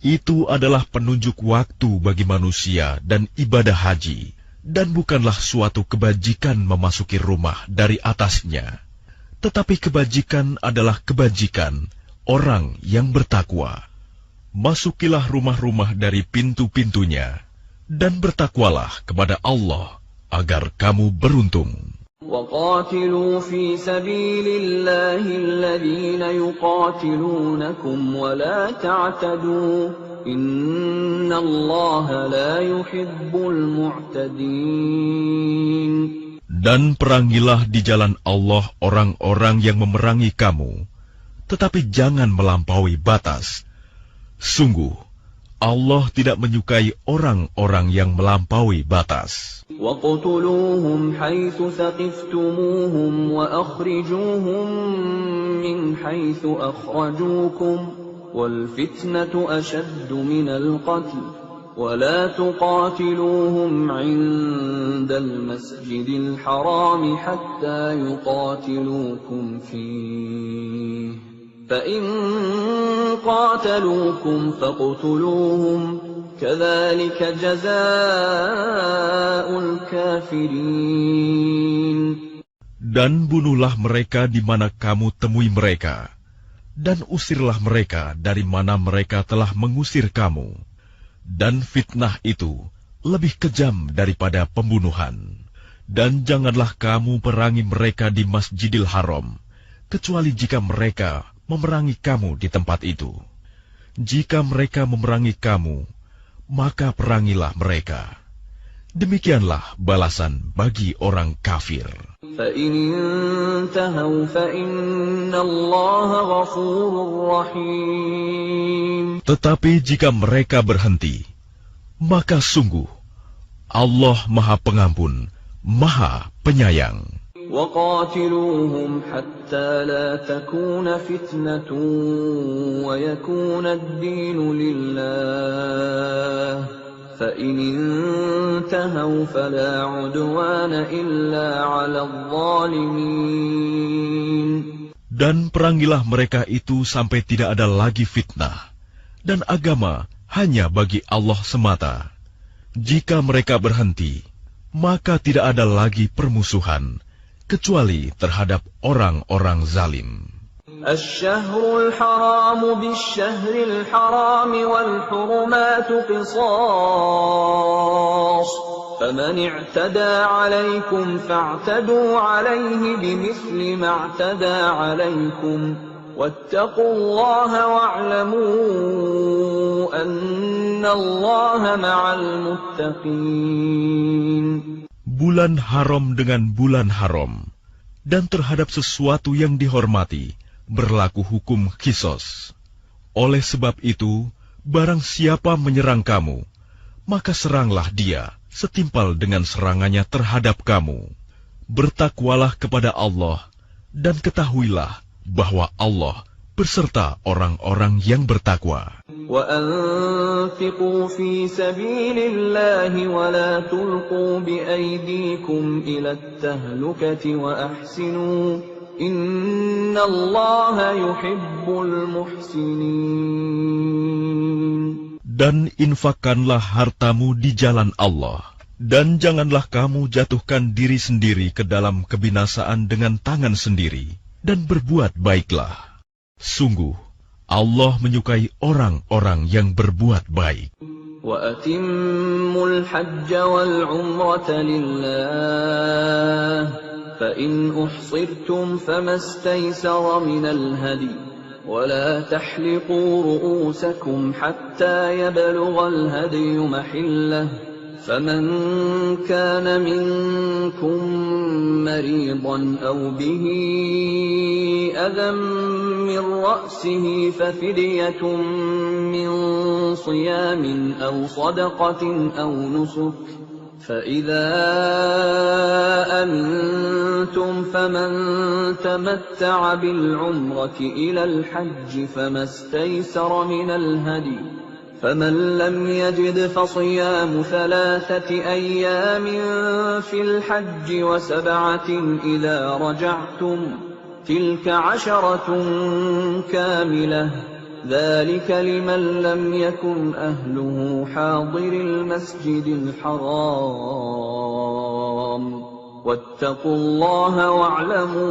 S2: itu adalah penunjuk waktu bagi manusia dan ibadah haji, dan bukanlah suatu kebajikan memasuki rumah dari atasnya. Tetapi kebajikan adalah kebajikan orang yang bertakwa. Masukilah rumah-rumah dari pintu-pintunya, dan bertakwalah kepada Allah, agar kamu beruntung.
S1: وقاتلوا في سبيل الله الذين يقاتلونكم ولا تعتدوا إن الله لا يحب المعتدين.
S2: Dan perangilah di jalan Allah orang-orang yang memerangi kamu, tetapi jangan melampaui batas. Sungguh, Allah tidak menyukai orang-orang yang melampaui batas.
S1: وَاقْتُلُوهُمْ حَيْثُ ثَقِفْتُمُوهُمْ وَأَخْرِجُوهُمْ مِنْ حَيْثُ أَخْرَجُوكُمْ وَالْفِتْنَةُ أَشَدُّ مِنَ الْقَتْلِ ولا تقاتلوهم عند المسجد الحرام حتى يقاتلوكم فيه فإن قاتلوكم فاقتلوهم كذلك جزاء الكافرين.
S2: Dan bunuhlah mereka di mana kamu temui mereka, dan usirlah mereka dari mana mereka telah mengusir kamu. Dan fitnah itu lebih kejam daripada pembunuhan. Dan janganlah kamu perangi mereka di Masjidil Haram, kecuali jika mereka memerangi kamu di tempat itu. Jika mereka memerangi kamu, maka perangilah mereka. Demikianlah balasan bagi orang kafir.
S1: فَإِنِ انْتَهَوْا فَإِنَّ اللَّهَ غَفُورٌ رَّحِيمٌ.
S2: Tetapi jika mereka berhenti, maka sungguh Allah Maha Pengampun, Maha Penyayang.
S1: وَقَاتِلُوهُمْ حَتَّى لَا تَكُونَ فِتْنَةٌ وَيَكُونَ الدِّينُ لِلَّهِ فَإِنِ انْتَهَوْا فَلَا عُدْوَانَ إِلَّا عَلَى الظَّالِمِينَ.
S2: Dan perangilah mereka itu sampai tidak ada lagi fitnah, dan agama hanya bagi Allah semata. Jika mereka berhenti, maka tidak ada lagi permusuhan, kecuali terhadap orang-orang zalim.
S1: الشهر الحرام بالشهر الحرام والحرمات قصاص فمن اعتدى عليكم فاعتدوا عليه بمثل ما اعتدى عليكم واتقوا الله واعلموا أن الله مع المتقين.
S2: Bulan haram dengan bulan haram, dan terhadap sesuatu yang dihormati berlaku hukum qisas. Oleh sebab itu, barang siapa menyerang kamu, maka seranglah dia setimpal dengan serangannya terhadap kamu. Bertakwalah kepada Allah, dan ketahuilah bahwa Allah beserta orang-orang yang bertakwa.
S1: وَأَنفِقُوا فِي سَبِيلِ اللَّهِ وَلَا تُلْقُوا بِأَيْدِيكُمْ إِلَى التَّهْلُكَةِ وَأَحْسِنُوا إِنَّ اللَّهَ يُحِبُّ الْمُحْسِنِينَ.
S2: Dan infakkanlah hartamu di jalan Allah, dan janganlah kamu jatuhkan diri sendiri ke dalam kebinasaan dengan tangan sendiri, dan berbuat baiklah. Sungguh, Allah menyukai orang-orang yang berbuat baik.
S1: وَأَتِمُّوا الْحَجَّ وَالْعُمْرَةَ لِلَّهِ فَإِنْ أُحْصِرْتُمْ فَمَا اسْتَيْسَرَ مِنَ الْهَدْيِ وَلَا تَحْلِقُوا رُءُوسَكُمْ حَتَّى يَبْلُغَ الْهَدْيُ مَحِلَّهُ فَمَنْ كَانَ مِنْكُمْ مَرِيضًا أَوْ بِهِ أَذًى مِّن رَّأْسِهِ فَفِدْيَةٌ مِّن صِيَامٍ أَوْ صَدَقَةٍ أَوْ نُسُكٍ فَإِذَا أَمِنْتُمْ فَمَنْ تَمَتَّعَ بِالْعُمْرَةِ إِلَى الْحَجِّ فَمَا اسْتَيْسَرَ مِنَ الْهَدْيِ فَمَنْ لَمْ يَجِدْ فَصِيَامُ 3 أَيَّامٍ فِي الْحَجِّ وَسَبْعَةٍ إِذَا رَجَعْتُمْ تِلْكَ 10 كَامِلَةٌ ذَلِكَ لِمَنْ لَمْ يَكُنْ أَهْلُهُ حَاضِرِ الْمَسْجِدِ الْحَرَامِ وَاتَّقُوا اللَّهَ وَاعْلَمُوا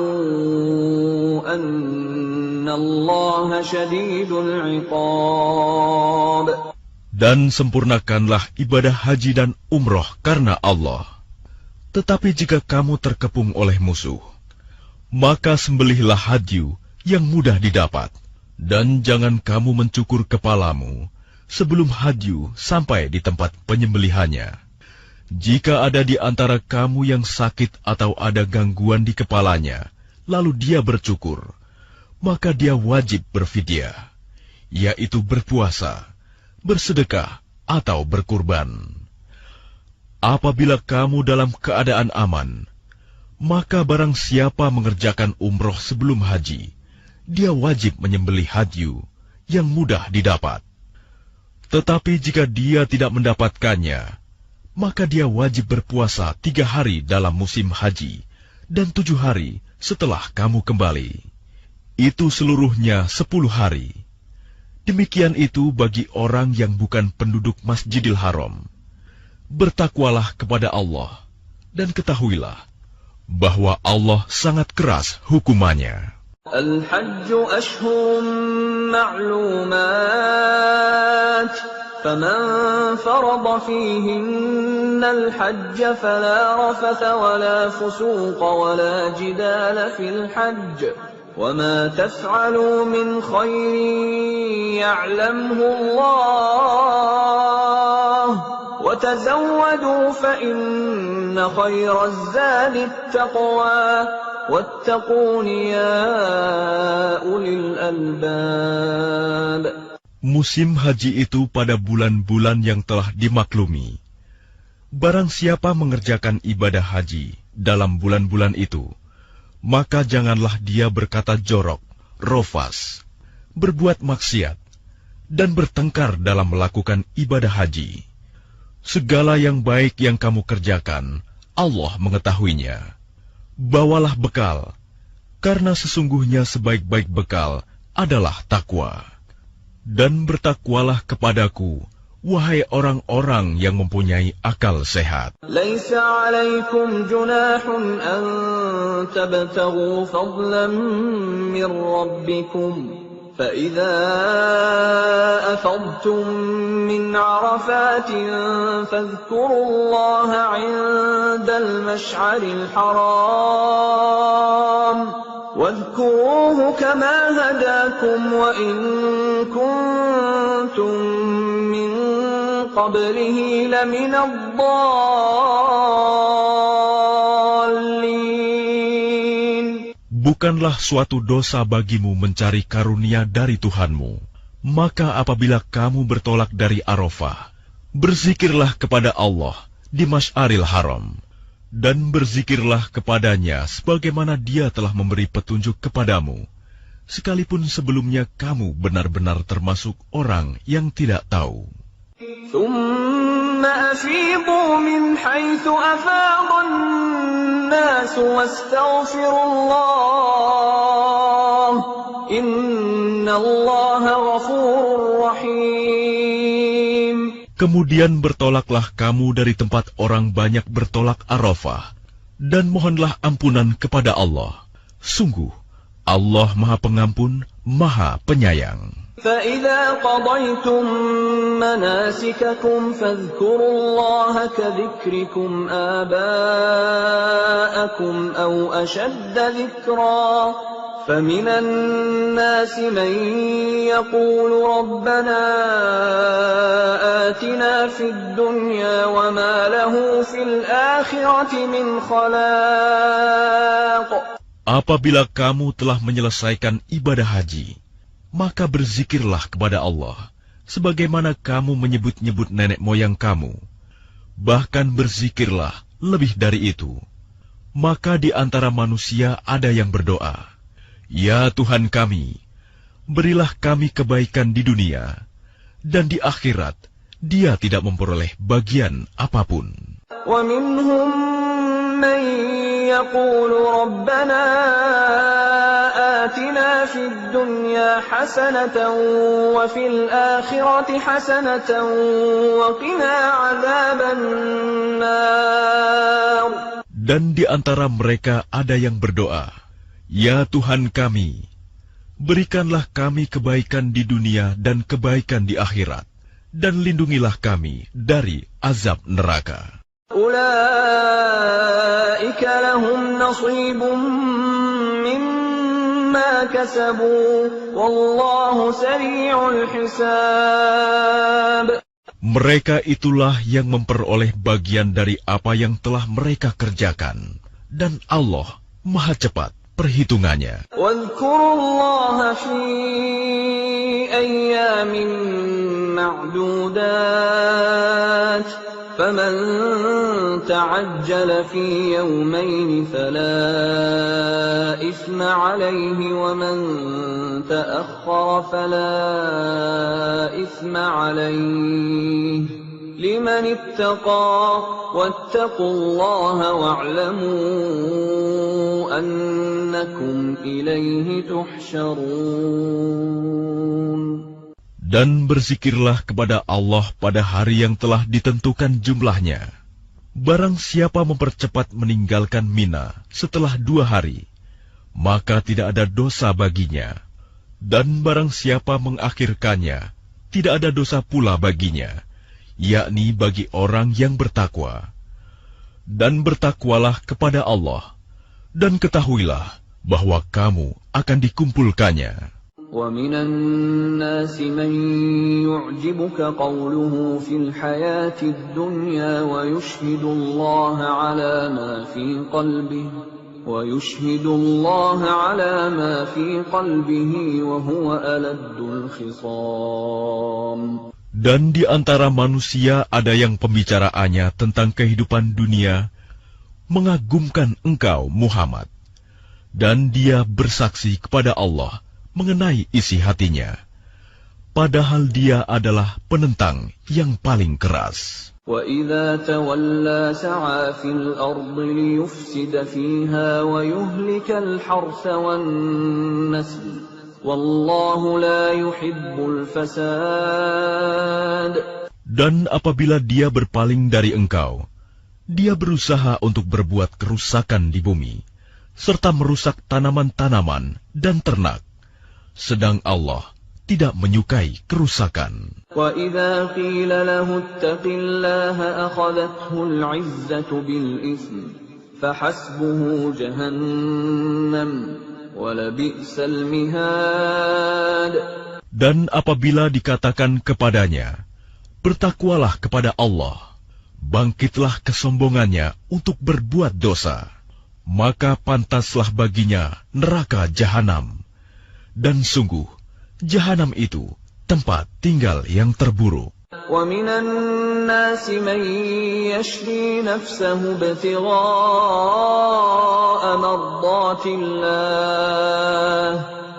S1: أَنَّ اللَّهَ شَدِيدُ الْعِقَابِ.
S2: Dan sempurnakanlah ibadah haji dan umroh karena Allah. Tetapi jika kamu terkepung oleh musuh, maka sembelihlah hadyu yang mudah didapat. Dan jangan kamu mencukur kepalamu sebelum hadyu sampai di tempat penyembelihannya. Jika ada di antara kamu yang sakit atau ada gangguan di kepalanya, lalu dia bercukur, maka dia wajib berfidyah, yaitu berpuasa, bersedekah, atau berkurban. Apabila kamu dalam keadaan aman, maka barang siapa mengerjakan umroh sebelum haji, dia wajib menyembelih hadyu yang mudah didapat. Tetapi jika dia tidak mendapatkannya, maka dia wajib berpuasa 3 hari dalam musim haji dan 7 hari setelah kamu kembali. Itu seluruhnya 10 hari. Demikian itu bagi orang yang bukan penduduk Masjidil Haram. Bertakwalah kepada Allah, dan ketahuilah bahwa Allah sangat keras hukumannya.
S1: الحج أشهر معلومات فمن فرض فيهن الحج فلا رفث ولا فسوق ولا جدال في الحج وما تفعلوا من خير يعلمه الله وتزودوا فإن خير الزاد التقوى واتقون يا أولي الألباب.
S2: Musim haji itu pada bulan-bulan yang telah dimaklumi. Barang siapa mengerjakan ibadah haji dalam bulan-bulan itu, maka janganlah dia berkata jorok, rofas, berbuat maksiat, dan bertengkar dalam melakukan ibadah haji. Segala yang baik yang kamu kerjakan, Allah mengetahuinya. Bawalah bekal, karena sesungguhnya sebaik-baik bekal adalah takwa. Dan bertakwalah kepadaku, wahai orang-orang yang mempunyai akal sehat.
S1: Laisa 'alaikum junahun an tabtaghu fadlan min rabbikum. فإذا أفضتم من عرفات فاذكروا الله عند المشعر الحرام واذكروه كما هداكم وإن كنتم من قبله لمن الضالين.
S2: Bukanlah suatu dosa bagimu mencari karunia dari Tuhanmu. Maka apabila kamu bertolak dari Arafah, berzikirlah kepada Allah di Masy'aril Haram, dan berzikirlah kepadanya sebagaimana Dia telah memberi petunjuk kepadamu, sekalipun sebelumnya kamu benar-benar termasuk orang yang tidak tahu.
S1: ثم أفيضوا من حيث أفاض الناس واستغفروا الله إن الله غفور رحيم.
S2: Kemudian bertolaklah kamu dari tempat orang banyak bertolak Arafah, dan mohonlah ampunan kepada Allah. Sungguh, Allah Maha Pengampun, Maha Penyayang.
S1: فَإِذَا قَضَيْتُم مَّنَاسِكَكُمْ فَاذْكُرُوا اللَّهَ كَذِكْرِكُمْ آبَاءَكُمْ أَوْ أَشَدَّ ذِكْرًا فَمِنَ النَّاسِ مَن يَقُولُ رَبَّنَا آتِنَا فِي الدُّنْيَا وَمَا لَهُ فِي الْآخِرَةِ مِنْ خَلَاقٍ.
S2: Apabila kamu telah menyelesaikan ibadah haji, maka berzikirlah kepada Allah, sebagaimana kamu menyebut-nyebut nenek moyang kamu. Bahkan berzikirlah lebih dari itu. Maka di antara manusia ada yang berdoa, "Ya Tuhan kami, berilah kami kebaikan di dunia, dan di akhirat Dia tidak memperoleh bagian apapun."
S1: وَمِنْهُمْ مَنْ يَقُولُ رَبَّنَا آتِنَا فِي الدُّنْيَا حَسَنَةً وَفِي الْآخِرَةِ حَسَنَةً وَقِنَا عَذَابَ النَّارِ.
S2: Dan di antara mereka ada yang berdoa, "Ya Tuhan kami, berikanlah kami kebaikan di dunia dan kebaikan di akhirat, dan lindungilah kami dari azab neraka."
S1: أُولَئِكَ لَهُمْ نَصِيبٌ مِّمَّا كَسَبُوا وَاللَّهُ سَرِيعُ الْحِسَابِ.
S2: Mereka itulah yang memperoleh bagian dari apa yang telah mereka kerjakan, dan Allah Maha cepat perhitungannya.
S1: وَاذْكُرُوا اللَّهَ فِي أَيَّامٍ مَّعْدُودَاتٍ فمن تعجل في يومين فلا إثم عليه ومن تأخر فلا إثم عليه لمن اتقى واتقوا الله واعلموا أنكم إليه تحشرون.
S2: Dan berzikirlah kepada Allah pada hari yang telah ditentukan jumlahnya. Barang siapa mempercepat meninggalkan Mina setelah 2 hari, maka tidak ada dosa baginya. Dan barang siapa mengakhirkannya, tidak ada dosa pula baginya, yakni bagi orang yang bertakwa. Dan bertakwalah kepada Allah, dan ketahuilah bahwa kamu akan dikumpulkannya.
S1: وَمِنَ النَّاسِ مَن يُعْجِبُكَ قَوْلُهُ فِي الْحَيَاةِ الدُّنْيَا وَيُشْهِدُ اللَّهَ عَلَى مَا فِي قَلْبِهِ وَهُوَ أَلَدُّ الْخِصَامِ.
S2: Dan di antara manusia ada yang pembicaraannya tentang kehidupan dunia mengagumkan engkau, Muhammad, dan dia bersaksi kepada Allah mengenai isi hatinya, padahal dia adalah penentang yang paling keras.
S1: وَإِذَا تَوَلَّى سَعَى فِي الْأَرْضِ لِيُفْسِدَ فِيهَا وَيُهْلِكَ الْحَرْثَ وَالنَّسْلَ وَاللَّهُ لَا يُحِبُّ الْفَسَادَ. Dan
S2: apabila dia berpaling dari engkau, dia berusaha untuk berbuat kerusakan di bumi, serta merusak tanaman-tanaman dan ternak. Sedang Allah tidak menyukai kerusakan.
S1: وَإِذَا قِيلَ لَهُ اتَّقِ اللَّهَ أَخَذَتْهُ الْعِزَّةُ بِالْإِثْمِ فَحَسْبُهُ جَهَنَّمُ وَلَبِئْسَ الْمِهَادُ.
S2: Dan apabila dikatakan kepadanya, bertakwalah kepada Allah, bangkitlah kesombongannya untuk berbuat dosa, maka pantaslah baginya neraka jahanam. Dan sungguh, jahanam itu tempat tinggal yang terburuk.
S1: وَمِنَ النَّاسِ مَن يَشْرِي نَفْسَهُ ابْتِغَاءَ مَرْضَاتِ اللَّهِ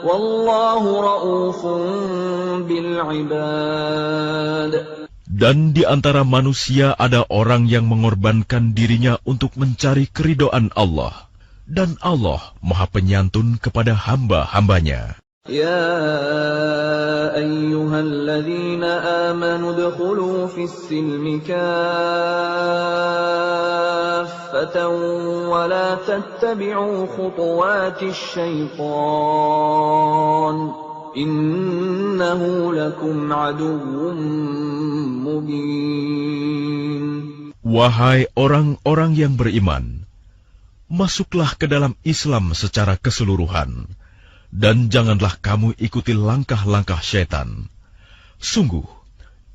S1: وَاللَّهُ رَءُوفٌ بِالْعِبَادِ.
S2: Dan di antara manusia ada orang yang mengorbankan dirinya untuk mencari keridhaan Allah, dan Allah Maha Penyantun kepada hamba-hambanya.
S1: يَا أَيُّهَا الَّذِينَ آمَنُوا ادْخُلُوا فِي السِّلْمِ كَافَّةً وَلَا تَتَّبِعُوا خُطُوَاتِ الشَّيْطَانِ إِنَّهُ لَكُمْ عَدُوٌّ مُّبِينٌ.
S2: Wahai orang-orang yang beriman, masuklah ke dalam Islam secara keseluruhan, dan janganlah kamu ikuti langkah-langkah syaitan. Sungguh,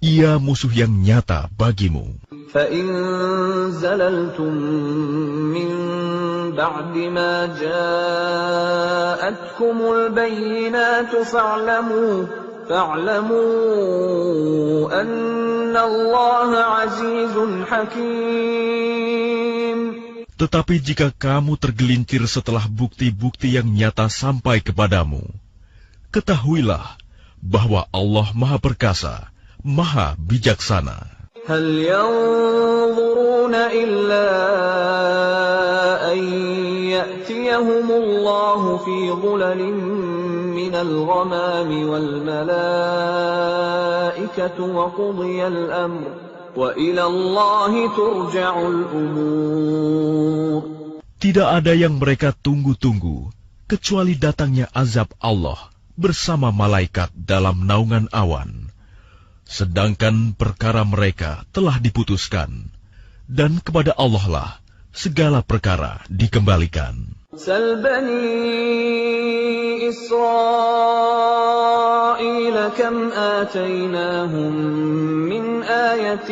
S2: ia musuh yang nyata bagimu.
S1: فَإِن زَلَلْتُم مِّن بَعْدِ مَا جَاءَتْكُمُ الْبَيِّنَاتُ فَاعْلَمُوا أَنَّ اللَّهَ عَزِيزٌ حَكِيمٌ.
S2: Tetapi jika kamu tergelincir setelah bukti-bukti yang nyata sampai kepadamu, ketahuilah bahwa Allah Maha Perkasa, Maha Bijaksana.
S1: هَلْ يَنظُرُونَ إِلَّا أَن يَأْتِيَهُمُ اللَّهُ فِي ظُلَلٍ مِّنَ الْغَمَامِ وَالْمَلَائِكَةُ وَقُضِيَ الْأَمْرُ وَإِلَى اللَّهِ تُرْجَعُ الْأُمُورُ.
S2: Tidak ada yang mereka tunggu-tunggu, kecuali datangnya azab Allah bersama malaikat dalam naungan awan. Sedangkan perkara mereka telah diputuskan, dan kepada Allah lah segala perkara dikembalikan.
S1: سَلْ بَنِي إِسْرَائِيلَ كَمْ آتَيْنَاهُم مِّنْ آيَةٍ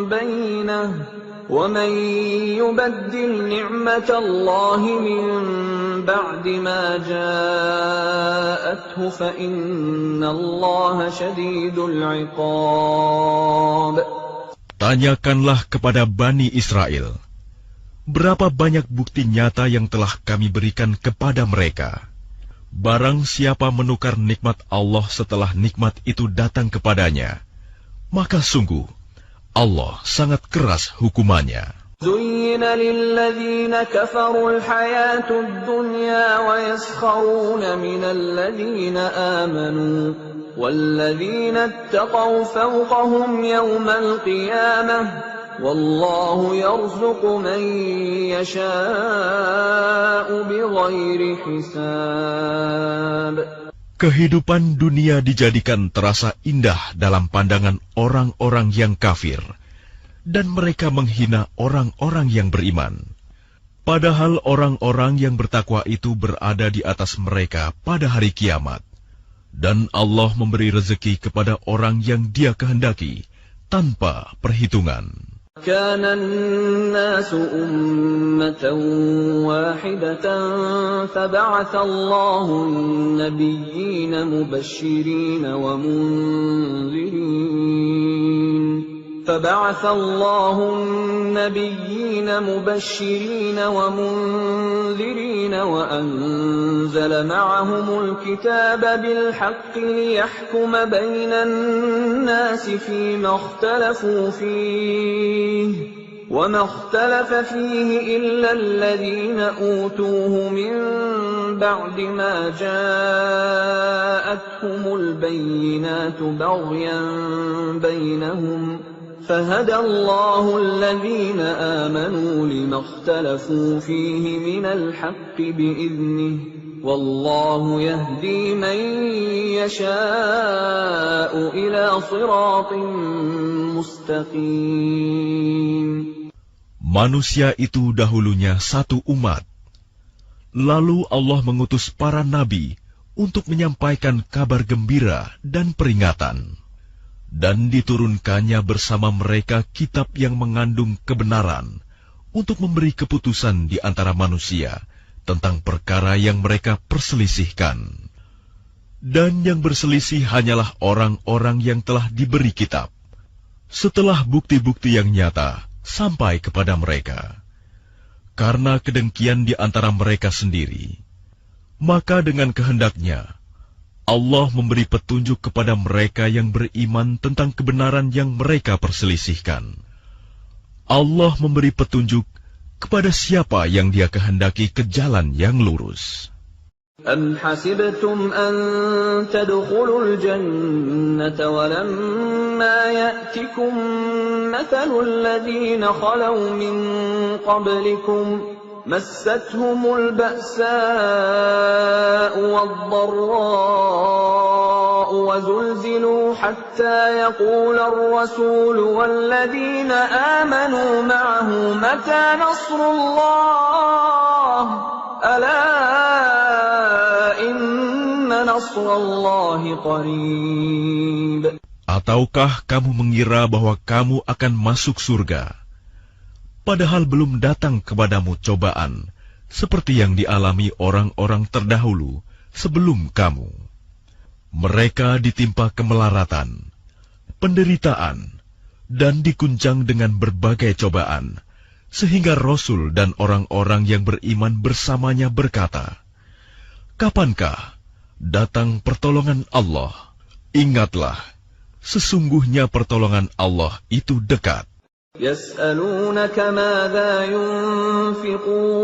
S1: بَيِّنَةٍ وَمَن يُبَدِّلْ نِعْمَةَ اللَّهِ مِن بَعْدِ مَا جَاءَتْهُ فَإِنَّ اللَّهَ شَدِيدُ الْعِقَابِ.
S2: Tanyakanlah kepada Bani Israel, berapa banyak bukti nyata yang telah kami berikan kepada mereka. Barang siapa menukar nikmat Allah setelah nikmat itu datang kepadanya, maka sungguh Allah sangat keras hukumannya.
S1: زين للذين كفروا الحياة الدنيا ويسخرون من الذين آمنوا والذين اتقوا فوقهم يوم القيامة والله يرزق من يشاء بغير حساب.
S2: Kehidupan dunia dijadikan terasa indah dalam pandangan orang-orang yang kafir, dan mereka menghina orang-orang yang beriman. Padahal orang-orang yang bertakwa itu berada di atas mereka pada hari kiamat. Dan Allah memberi rezeki kepada orang yang Dia kehendaki tanpa perhitungan.
S1: كان الناس أمة واحدة فبعث الله النبيين مبشرين ومنذرين وأنزل معهم الكتاب بالحق ليحكم بين الناس فيما اختلفوا فيه وما اختلف فيه إلا الذين أوتوه من بعد ما جاءتهم البينات بغيا بينهم فهدى الله الذين آمنوا لما اختلفوا فيه من الحق بإذنه والله يهدي من يشاء إلى صراط مستقيم.
S2: Manusia itu dahulunya satu umat. Lalu Allah mengutus para nabi untuk menyampaikan kabar gembira dan peringatan. Dan diturunkannya bersama mereka kitab yang mengandung kebenaran untuk memberi keputusan di antara manusia tentang perkara yang mereka perselisihkan. Dan yang berselisih hanyalah orang-orang yang telah diberi kitab, setelah bukti-bukti yang nyata sampai kepada mereka. Karena kedengkian di antara mereka sendiri, maka dengan kehendaknya Allah memberi petunjuk kepada mereka yang beriman tentang kebenaran yang mereka perselisihkan. Allah memberi petunjuk kepada siapa yang Dia kehendaki ke jalan yang lurus.
S1: أم حسبتم أن تدخلوا الجنة ولما يأتكم مثل الذين خلوا من قبلكم مستهم البأساء والضراء وزلزلوا حتى يقول الرسول والذين آمنوا معه متى نصر الله ألا إن نصر الله قريب.
S2: Ataukah kamu mengira bahwa kamu akan masuk surga, padahal belum datang kepadamu cobaan seperti yang dialami orang-orang terdahulu sebelum kamu? Mereka ditimpa kemelaratan, penderitaan, dan diguncang dengan berbagai cobaan, sehingga Rasul dan orang-orang yang beriman bersamanya berkata, "Kapankah datang pertolongan Allah?" Ingatlah, sesungguhnya pertolongan Allah itu dekat.
S1: يسألونك ماذا ينفقون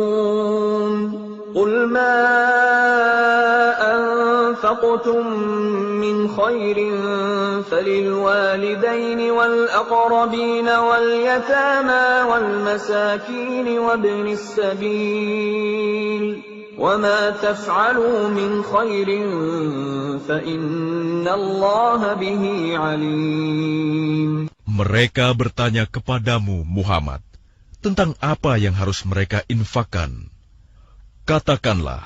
S1: قل ما أنفقتم من خير فللوالدين والأقربين واليتامى والمساكين وابن السبيل وما تفعلوا من خير فإن الله به عليم.
S2: Mereka bertanya kepadamu, Muhammad, tentang apa yang harus mereka infakkan. Katakanlah,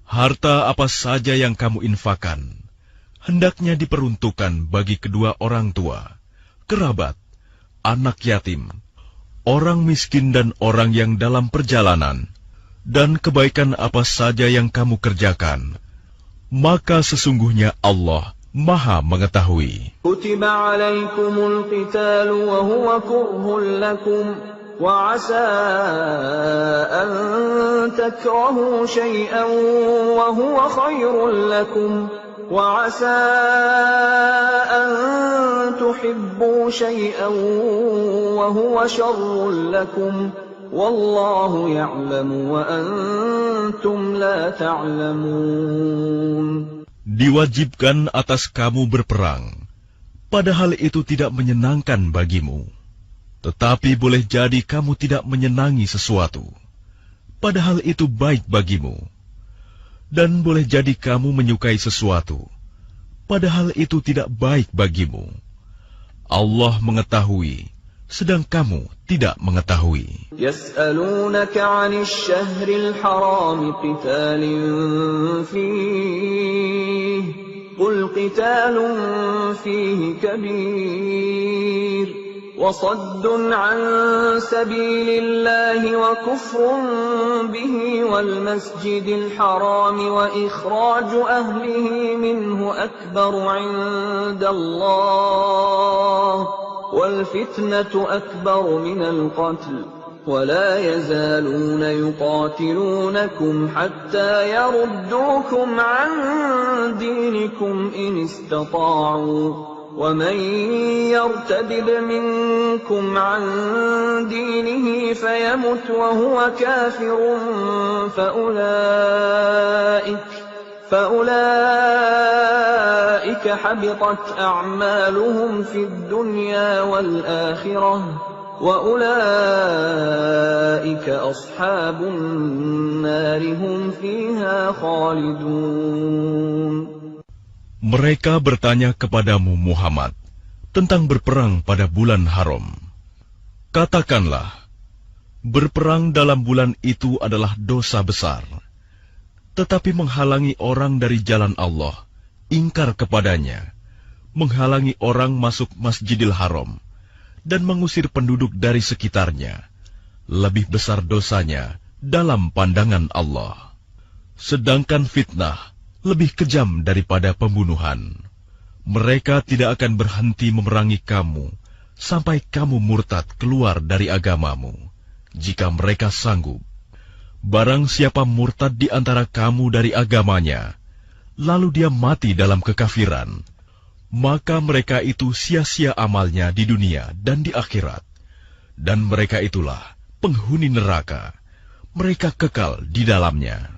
S2: harta apa saja yang kamu infakkan, hendaknya diperuntukkan bagi kedua orang tua, kerabat, anak yatim, orang miskin dan orang yang dalam perjalanan, dan kebaikan apa saja yang kamu kerjakan, maka sesungguhnya Allah Maha mengetahui.
S1: كتب عليكم القتال وهو كره لكم وعسى أن تكرهوا شيئا وهو خير لكم وعسى أن تحبوا شيئا وهو شر لكم والله يعلم وأنتم لا تعلمون.
S2: Diwajibkan atas kamu berperang, padahal itu tidak menyenangkan bagimu. Tetapi boleh jadi kamu tidak menyenangi sesuatu, padahal itu baik bagimu. Dan boleh jadi kamu menyukai sesuatu, padahal itu tidak baik bagimu. Allah mengetahui, sedang kamu tidak mengetahui.
S1: يسألونك عن الشهر الحرام قتال فيه قل قتال فيه كبير وصد عن سبيل الله وكفر به والمسجد الحرام وإخراج أهله منه أكبر عند الله والفتنة أكبر من القتل ولا يزالون يقاتلونكم حتى يردوكم عن دينكم إن استطاعوا ومن يرتد منكم عن دينه فيمت وهو كافر فأولئك حبطت أعمالهم في الدنيا والآخرة وأولئك أصحاب النار هم فيها خالدون.
S2: Mereka bertanya kepadamu Muhammad tentang berperang pada bulan haram. Katakanlah, berperang dalam bulan itu adalah dosa besar. Tetapi menghalangi orang dari jalan Allah, ingkar kepadanya, menghalangi orang masuk Masjidil Haram, dan mengusir penduduk dari sekitarnya, lebih besar dosanya dalam pandangan Allah. Sedangkan fitnah lebih kejam daripada pembunuhan. Mereka tidak akan berhenti memerangi kamu sampai kamu murtad keluar dari agamamu, jika mereka sanggup. Barang siapa murtad di antara kamu dari agamanya, lalu dia mati dalam kekafiran, maka mereka itu sia-sia amalnya di dunia dan di akhirat. Dan mereka itulah penghuni neraka, mereka kekal di dalamnya.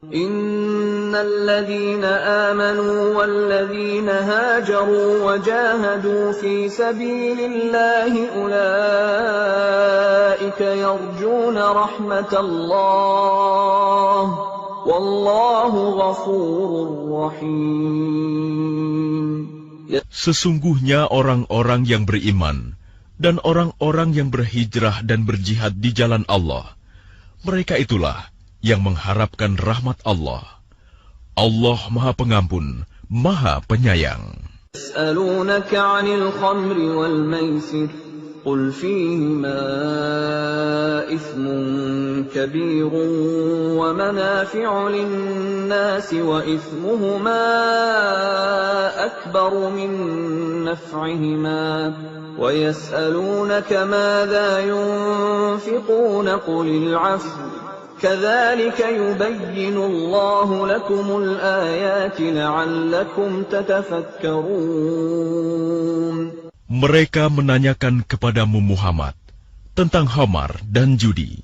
S1: Innal ladzina amanu wal ladzina hajaru wa jahadu fi sabilillahi ulaika yarjuna rahmatallah wallahu ghafurur rahim.
S2: Sesungguhnya orang-orang yang beriman dan orang-orang yang berhijrah dan berjihad di jalan Allah, mereka itulah yang mengharapkan rahmat Allah. Allah Maha Pengampun, Maha Penyayang.
S1: Yas'alunaka 'anil khamri wal maisir qul fihima ithmun kabirun wa manafi'u lin-nasi wa ithmuhuma akbaru min naf'ihima wa yas'alunaka madha yunfiquna qulil 'afwa كذلك يبين الله لكم الآيات لعلكم تتفكرون.
S2: Mereka menanyakan kepadamu Muhammad tentang khamar dan judi.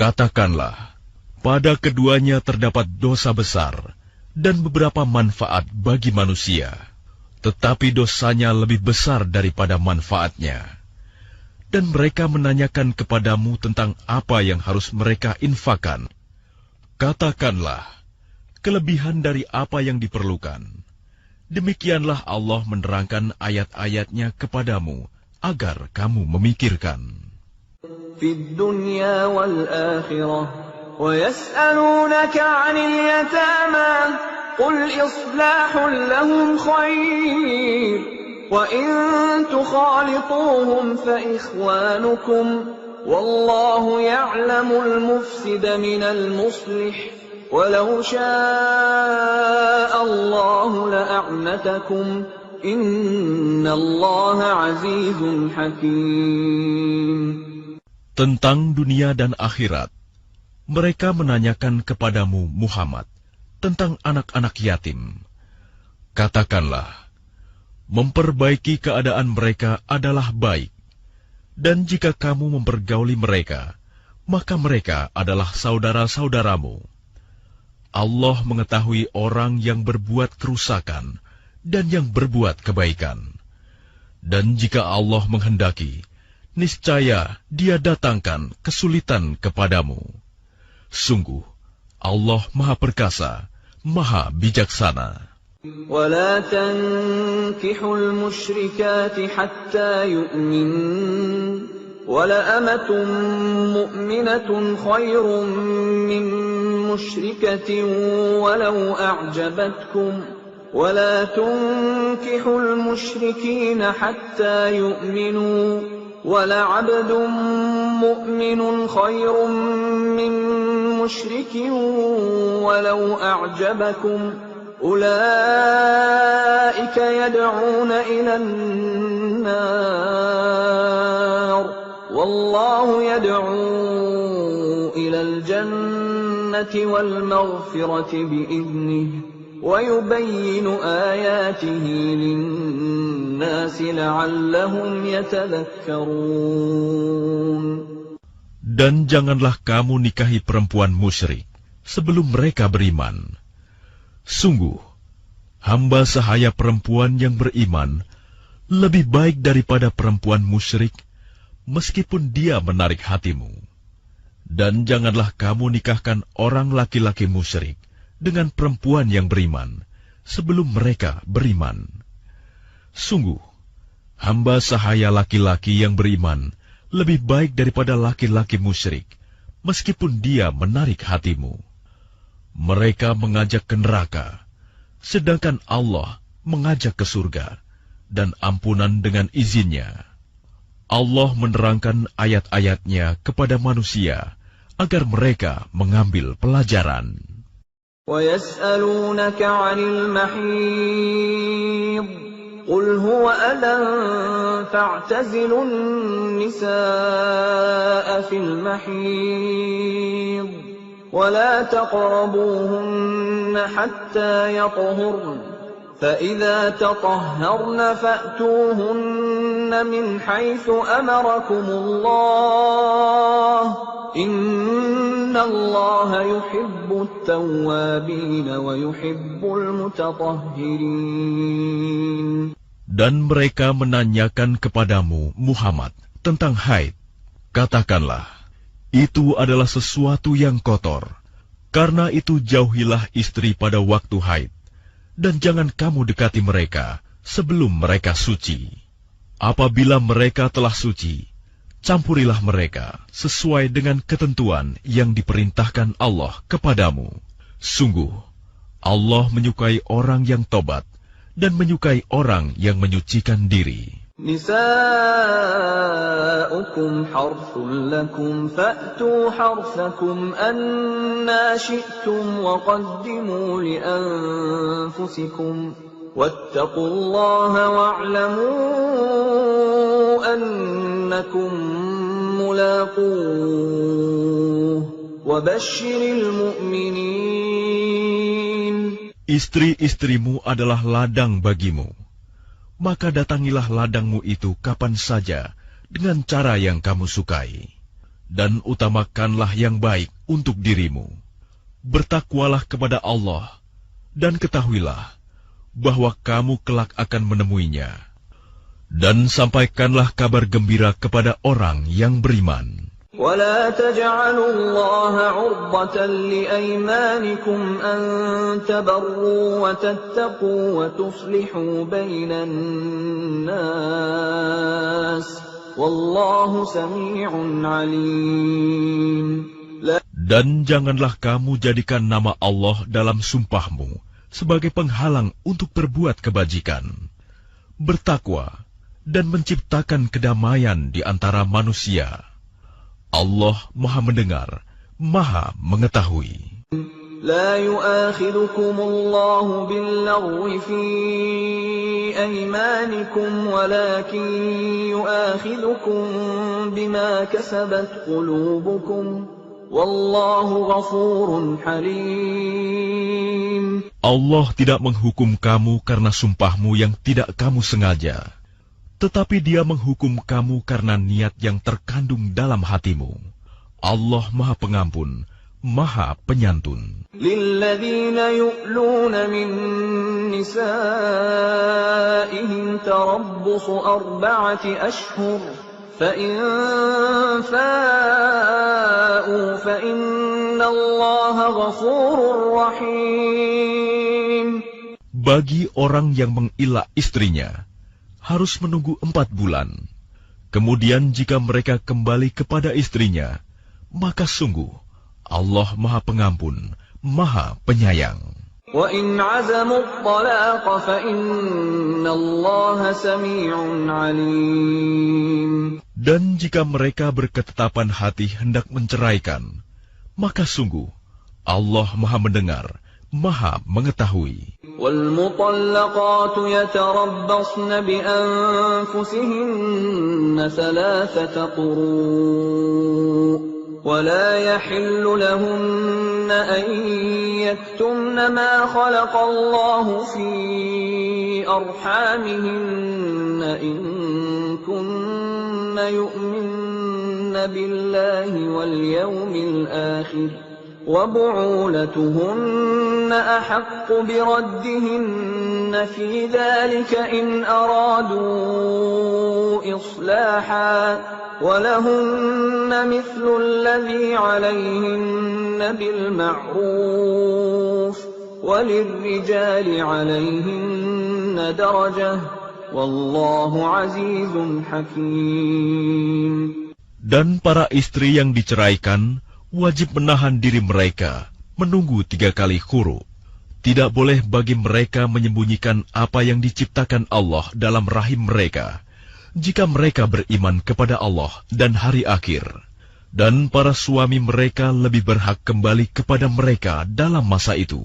S2: Katakanlah, pada keduanya terdapat dosa besar dan beberapa manfaat bagi manusia, tetapi dosanya lebih besar daripada manfaatnya. Dan mereka menanyakan kepadamu tentang apa yang harus mereka infakkan. Katakanlah, kelebihan dari apa yang diperlukan. Demikianlah Allah menerangkan ayat-ayatnya kepadamu, agar kamu memikirkan.
S1: Fid dunya wal akhirah, wa yas'alunaka 'anil yatama, qul islahun lahum khair. وَإِن تُخَالِطُوهُمْ فَإِخْوَانُكُمْ وَاللَّهُ يَعْلَمُ الْمُفْسِدَ مِنَ الْمُصْلِحِ ولو شاء الله لأعنتكم إن الله عزيز حكيم.
S2: Tentang dunia dan akhirat, mereka menanyakan kepadamu Muhammad tentang anak-anak yatim. Katakanlah, memperbaiki keadaan mereka adalah baik, dan jika kamu mempergauli mereka, maka mereka adalah saudara-saudaramu. Allah mengetahui orang yang berbuat kerusakan dan yang berbuat kebaikan. Dan jika Allah menghendaki, niscaya Dia datangkan kesulitan kepadamu. Sungguh, Allah Maha Perkasa, Maha Bijaksana.
S1: ولا تنكحوا المشركات حتى يؤمنن ولأمة مؤمنة خير من مشركة ولو أعجبتكم ولا تنكحوا المشركين حتى يؤمنوا ولعبد مؤمن خير من مشرك ولو أعجبكم أولئك يدعون إلى النار والله يدعو إلى الجنة والمغفرة بإذنه ويبين آياته للناس لعلهم يتذكرون.
S2: Dan janganlah kamu nikahi perempuan musyrik sebelum mereka beriman. Sungguh, hamba sahaya perempuan yang beriman lebih baik daripada perempuan musyrik, meskipun dia menarik hatimu. Dan janganlah kamu nikahkan orang laki-laki musyrik dengan perempuan yang beriman, sebelum mereka beriman. Sungguh, hamba sahaya laki-laki yang beriman lebih baik daripada laki-laki musyrik, meskipun dia menarik hatimu. Mereka mengajak ke neraka, sedangkan Allah mengajak ke surga, dan ampunan dengan izinnya. Allah menerangkan ayat-ayatnya kepada manusia, agar mereka mengambil pelajaran.
S1: وَيَسْأَلُونَكَ عَنِ الْمَحِيضِ قُلْ هُوَ أَذًى فَاعْتَزِلُوا النِّسَاءَ فِي الْمَحِيضِ ولا تقربوهن حتى يطهرن فإذا تطهرن فأتوهن من حيث أمركم الله إن الله يحب التوابين ويحب المتطهرين.
S2: Dan mereka menanyakan kepadamu Muhammad tentang haid. Katakanlah, itu adalah sesuatu yang kotor. Karena itu jauhilah istri pada waktu haid, dan jangan kamu dekati mereka sebelum mereka suci. Apabila mereka telah suci, campurilah mereka sesuai dengan ketentuan yang diperintahkan Allah kepadamu. Sungguh, Allah menyukai orang yang tobat dan menyukai orang yang menyucikan diri.
S1: نساؤكم حرث لكم فأتوا حرثكم أنى شئتم وقدموا لأنفسكم واتقوا الله واعلموا أنكم ملاقوه وبشر المؤمنين.
S2: Istri-istrimu adalah ladang bagimu. Maka datangilah ladangmu itu kapan saja dengan cara yang kamu sukai, dan utamakanlah yang baik untuk dirimu. Bertakwalah kepada Allah, dan ketahuilah bahwa kamu kelak akan menemuinya. Dan sampaikanlah kabar gembira kepada orang yang beriman.
S1: ولا تجعلوا الله عرضة لأيمانكم أن تبروا وتتقوا وتصلحوا بين الناس والله سميع عليم.
S2: Dan janganlah kamu jadikan nama Allah dalam sumpahmu sebagai penghalang untuk berbuat kebajikan. Bertakwa dan menciptakan kedamaian di antara manusia. Allah Maha Mendengar, Maha Mengetahui.
S1: لا يؤاخذكم الله باللغو في أيمانكم ولكن يؤاخذكم بما كسبت قلوبكم والله غفور حليم.
S2: Allah tidak menghukum kamu karena sumpahmu yang tidak kamu sengaja, tetapi Dia menghukum kamu karena niat yang terkandung dalam hatimu. Allah Maha Pengampun, Maha Penyantun.
S1: للذين يؤلون من نسائهم تربص 4 أشهر فإن فاءوا فإن الله غفور رحيم.
S2: Bagi orang yang mengilah istrinya, harus menunggu 4 bulan. Kemudian jika mereka kembali kepada istrinya, maka sungguh Allah Maha Pengampun, Maha Penyayang.
S1: وَإِنْ عَزَمُوا الطَّلَاقَ فَإِنَّ اللَّهَ سَمِيعٌ عَلِيمٌ.
S2: Dan jika mereka berketetapan hati hendak menceraikan, maka sungguh Allah Maha Mendengar, Maha Mengetahui.
S1: وَالْمُطَلَّقَاتُ يَتَرَبَّصْنَ بِأَنفُسِهِنَّ 3 قُرُوءٍ ولا يحل لهن أن يكتمن ما خلق الله في أرحامهن إن كن يؤمن بالله واليوم الآخر وبعولتهن أحق بردهن في ذلك إن أرادوا إصلاحا وَلَهُنَّ مِثْلُ الَّذِي عَلَيْهِنَّ بِالْمَعْرُوفِ وَلِلرِّجَالِ عَلَيْهِنَّ دَرَجَةٌ وَاللَّهُ عَزِيزٌ حَكِيمٌ.
S2: Dan para istri yang diceraikan wajib menahan diri mereka menunggu 3 kali khuru. Tidak boleh bagi mereka menyembunyikan apa yang diciptakan Allah dalam rahim mereka, jika mereka beriman kepada Allah dan hari akhir, dan para suami mereka lebih berhak kembali kepada mereka dalam masa itu,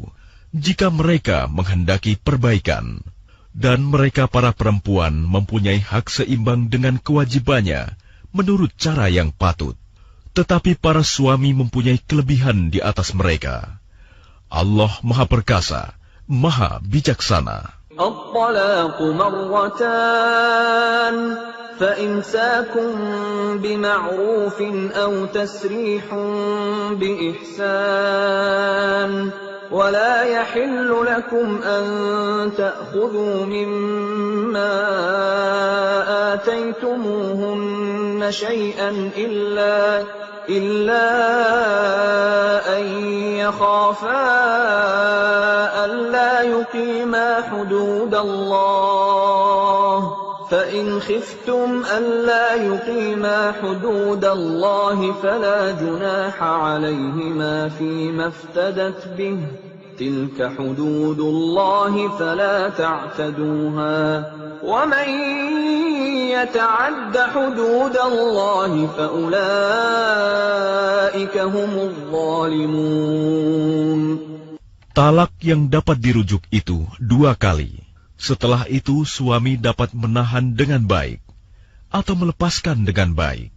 S2: jika mereka menghendaki perbaikan, dan mereka para perempuan mempunyai hak seimbang dengan kewajibannya menurut cara yang patut, tetapi para suami mempunyai kelebihan di atas mereka. Allah Maha Perkasa, Maha Bijaksana.
S1: الطلاق مرتان فإمساك بمعروف أو تسريح بإحسان ولا يحل لكم أن تأخذوا مما آتيتموهن شيئا إلا أن يخافا ألا يقيما حدود الله فإن خفتم ألا يقيما حدود الله فلا جناح عليهما فيما افتدت به تلك حدود الله فلا تعتدوها ومن يتعد حدود الله فأولئك هم الظالمون.
S2: Talak yang dapat dirujuk itu 2 kali. Setelah itu suami dapat menahan dengan baik atau melepaskan dengan baik.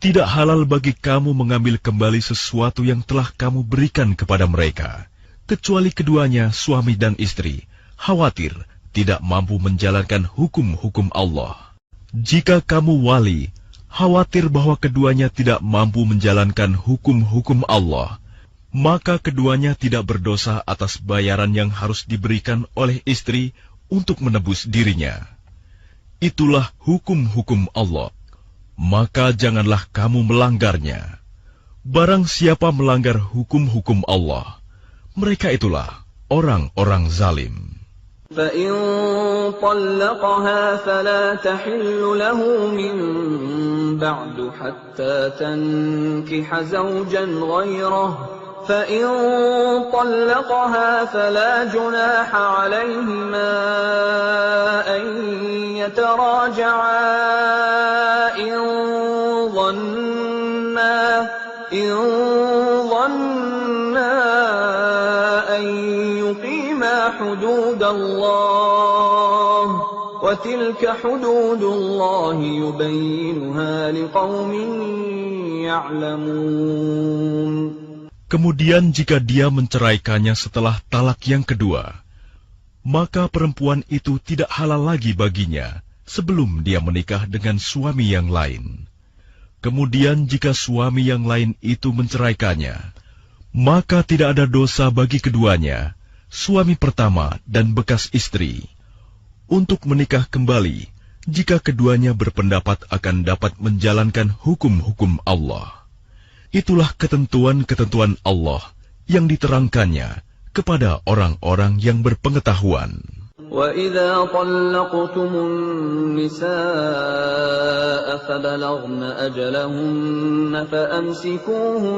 S2: Tidak halal bagi kamu mengambil kembali sesuatu yang telah kamu berikan kepada mereka, kecuali keduanya suami dan istri khawatir tidak mampu menjalankan hukum-hukum Allah. Jika kamu wali khawatir bahwa keduanya tidak mampu menjalankan hukum-hukum Allah, maka keduanya tidak berdosa atas bayaran yang harus diberikan oleh istri untuk menebus dirinya. Itulah hukum-hukum Allah. Maka janganlah kamu melanggarnya. Barang siapa melanggar hukum-hukum Allah, mereka itulah orang-orang zalim.
S1: فَإِن طَلَّقَهَا فَلَا تَحِلُّ لَهُ مِن بَعْدُ حَتَّى تَنكِحَ زَوْجًا غَيْرَهُ فَإِن طَلَّقَهَا فَلَا جُنَاحَ عَلَيْهِمَا أَن يَتَرَاجَعَا إِن ظَنَّا حدود الله وتلك حدود الله يبينها لقوم يعلمون.
S2: Kemudian jika dia menceraikannya setelah talak yang kedua, maka perempuan itu tidak halal lagi baginya sebelum dia menikah dengan suami yang lain. Kemudian jika suami yang lain itu menceraikannya, maka tidak ada dosa bagi keduanya, suami pertama dan bekas istri, untuk menikah kembali jika keduanya berpendapat akan dapat menjalankan hukum-hukum Allah. Itulah ketentuan-ketentuan Allah yang diterangkannya kepada orang-orang yang berpengetahuan.
S1: وَإِذَا طَلَّقْتُمُ النِّسَاءَ فَبَلَغْنَ أَجَلَهُنَّ فَأَمْسِكُوهُنَّ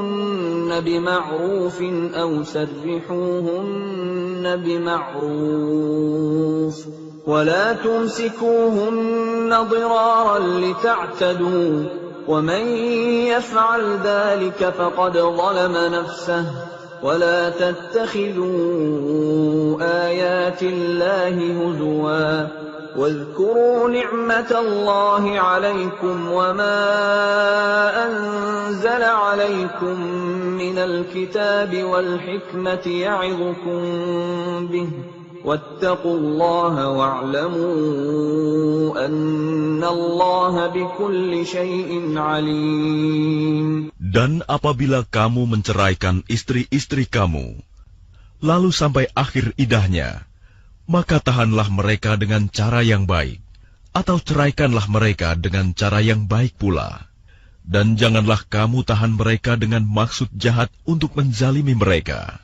S1: بِمَعْرُوفٍ أَوْ سَرِّحُوهُنَّ بِمَعْرُوفٍ وَلَا تُمْسِكُوهُنَّ ضِرَارًا لِتَعْتَدُوا وَمَنْ يَفْعَلْ ذَلِكَ فَقَدْ ظَلَمَ نَفْسَهُ وَلَا تَتَّخِذُوا آيَاتِ اللَّهِ هُزُوًا وَاذْكُرُوا نِعْمَةَ اللَّهِ عَلَيْكُمْ وَمَا أَنزَلَ عَلَيْكُمْ مِنَ الْكِتَابِ وَالْحِكْمَةِ يَعِظُكُمْ بِهِ وَاتَّقُوا اللَّهَ وَاعْلَمُوا أَنَّ اللَّهَ بِكُلِّ شَيْءٍ عَلِيمٌ.
S2: Dan apabila kamu menceraikan istri-istri kamu, lalu sampai akhir idahnya, maka tahanlah mereka dengan cara yang baik, atau ceraikanlah mereka dengan cara yang baik pula. Dan janganlah kamu tahan mereka dengan maksud jahat untuk menzalimi mereka.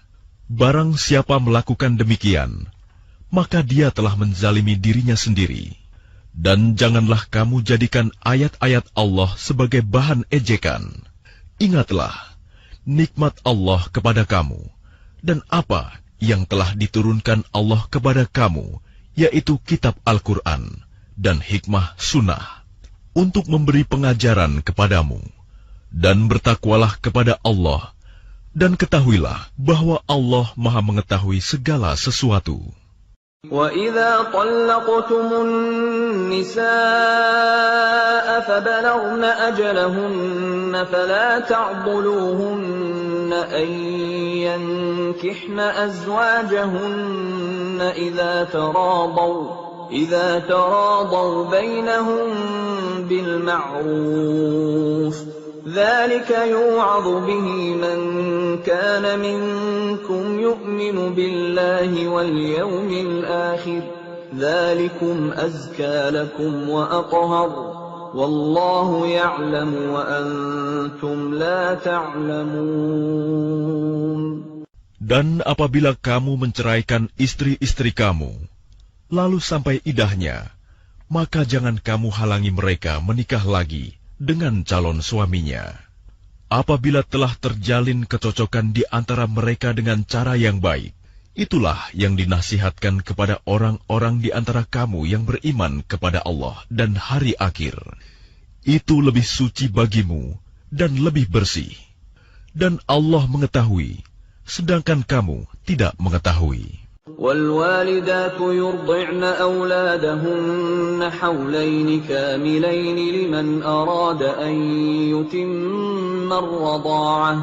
S2: Barang siapa melakukan demikian, maka dia telah menzalimi dirinya sendiri. Dan janganlah kamu jadikan ayat-ayat Allah sebagai bahan ejekan. Ingatlah nikmat Allah kepada kamu, dan apa yang telah diturunkan Allah kepada kamu, yaitu kitab Al-Quran dan hikmah sunnah, untuk memberi pengajaran kepadamu. Dan bertakwalah kepada Allah, dan ketahuilah bahwa Allah Maha mengetahui segala sesuatu.
S1: وَإِذَا طَلَّقْتُمُ النِّسَاءَ فَبَلَغْنَ أَجَلَهُنَّ فَلَا تَعْضُلُوهُنَّ أَن يَنكِحْنَ أَزْوَاجَهُنَّ إِذَا تَرَاضَوْا بَيْنَهُم بِالْمَعْرُوفِ ذَلِكَ يُوعَظُ بِهِ مَن كَانَ مِنكُمْ يُؤْمِنُ بِاللَّهِ وَالْيَوْمِ الْآخِرِ ذَلِكُمْ أَزْكَى لَكُمْ وَأَطْهَرُ وَاللَّهُ يَعْلَمُ وَأَنْتُمْ لَا تَعْلَمُونَ.
S2: Dan apabila kamu menceraikan istri-istri kamu, lalu sampai idahnya, maka jangan kamu halangi mereka menikah lagi dengan calon suaminya. Apabila telah terjalin kecocokan di antara mereka dengan cara yang baik, itulah yang dinasihatkan kepada orang-orang di antara kamu yang beriman kepada Allah dan hari akhir. Itu lebih suci bagimu dan lebih bersih. Dan Allah mengetahui, sedangkan kamu tidak mengetahui.
S1: وَالْوَالِدَاتُ يُرْضِعْنَ أَوْلَادَهُنَّ حَوْلَيْنِ كَامِلَيْنِ لِمَنْ أَرَادَ أَنْ يُتِمَّ الرَّضَاعَةَ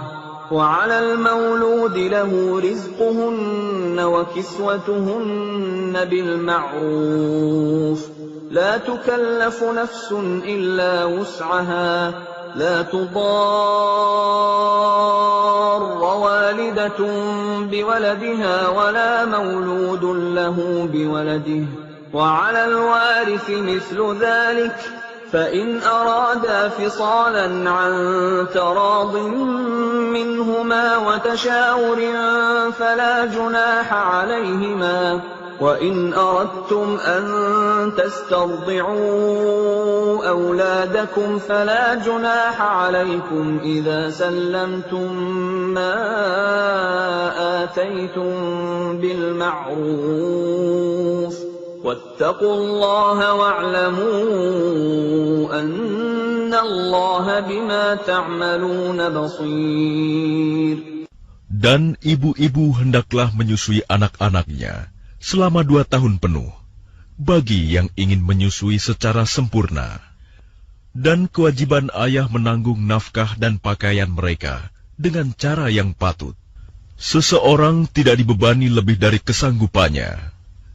S1: وَعَلَى الْمَوْلُودِ لَهُ رِزْقُهُنَّ وَكِسْوَتُهُنَّ بِالْمَعْرُوفِ لَا تُكَلَّفُ نَفْسٌ إِلَّا وُسْعَهَا لَا تُضَارَّ وَالِدَةٌ بِوَلَدِهَا وَلَا مَوْلُودٌ لَهُ بِوَلَدِهِ وَعَلَى الْوَارِثِ مِثْلُ ذَلِكَ فَإِنْ أَرَادَا فِصَالًا عَنْ تَرَاضٍ مِّنْهُمَا وَتَشَاوُرٍ فَلَا جُنَاحَ عَلَيْهِمَا وَإِنْ أَرَدْتُمْ أَنْ تَسْتَرْضِعُوا أَوْلَادَكُمْ فَلَا جُنَاحَ عَلَيْكُمْ إِذَا سَلَّمْتُمْ مَا آتَيْتُمْ بِالْمَعْرُوفِ وَاتَّقُوا اللَّهَ وَاعْلَمُوا أَنَّ اللَّهَ بِمَا تَعْمَلُونَ بَصِيرٌ.
S2: Dan ibu-ibu hendaklah menyusui anak-anaknya selama 2 tahun penuh bagi yang ingin menyusui secara sempurna. Dan kewajiban ayah menanggung nafkah dan pakaian mereka dengan cara yang patut. Seseorang tidak dibebani lebih dari kesanggupannya.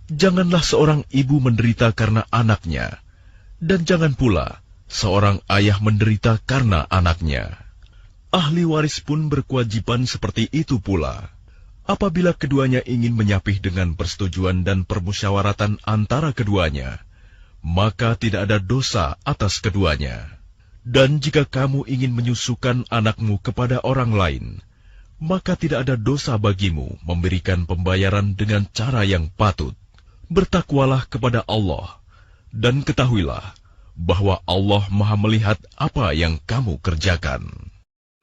S2: Janganlah seorang ibu menderita karena anaknya, dan jangan pula seorang ayah menderita karena anaknya. Ahli waris pun berkewajiban seperti itu pula. Apabila keduanya ingin menyapih dengan persetujuan dan permusyawaratan antara keduanya, maka tidak ada dosa atas keduanya. Dan jika kamu ingin menyusukan anakmu kepada orang lain, maka tidak ada dosa bagimu memberikan pembayaran dengan cara yang patut. Bertakwalah kepada Allah, dan ketahuilah bahwa Allah Maha melihat apa yang kamu kerjakan.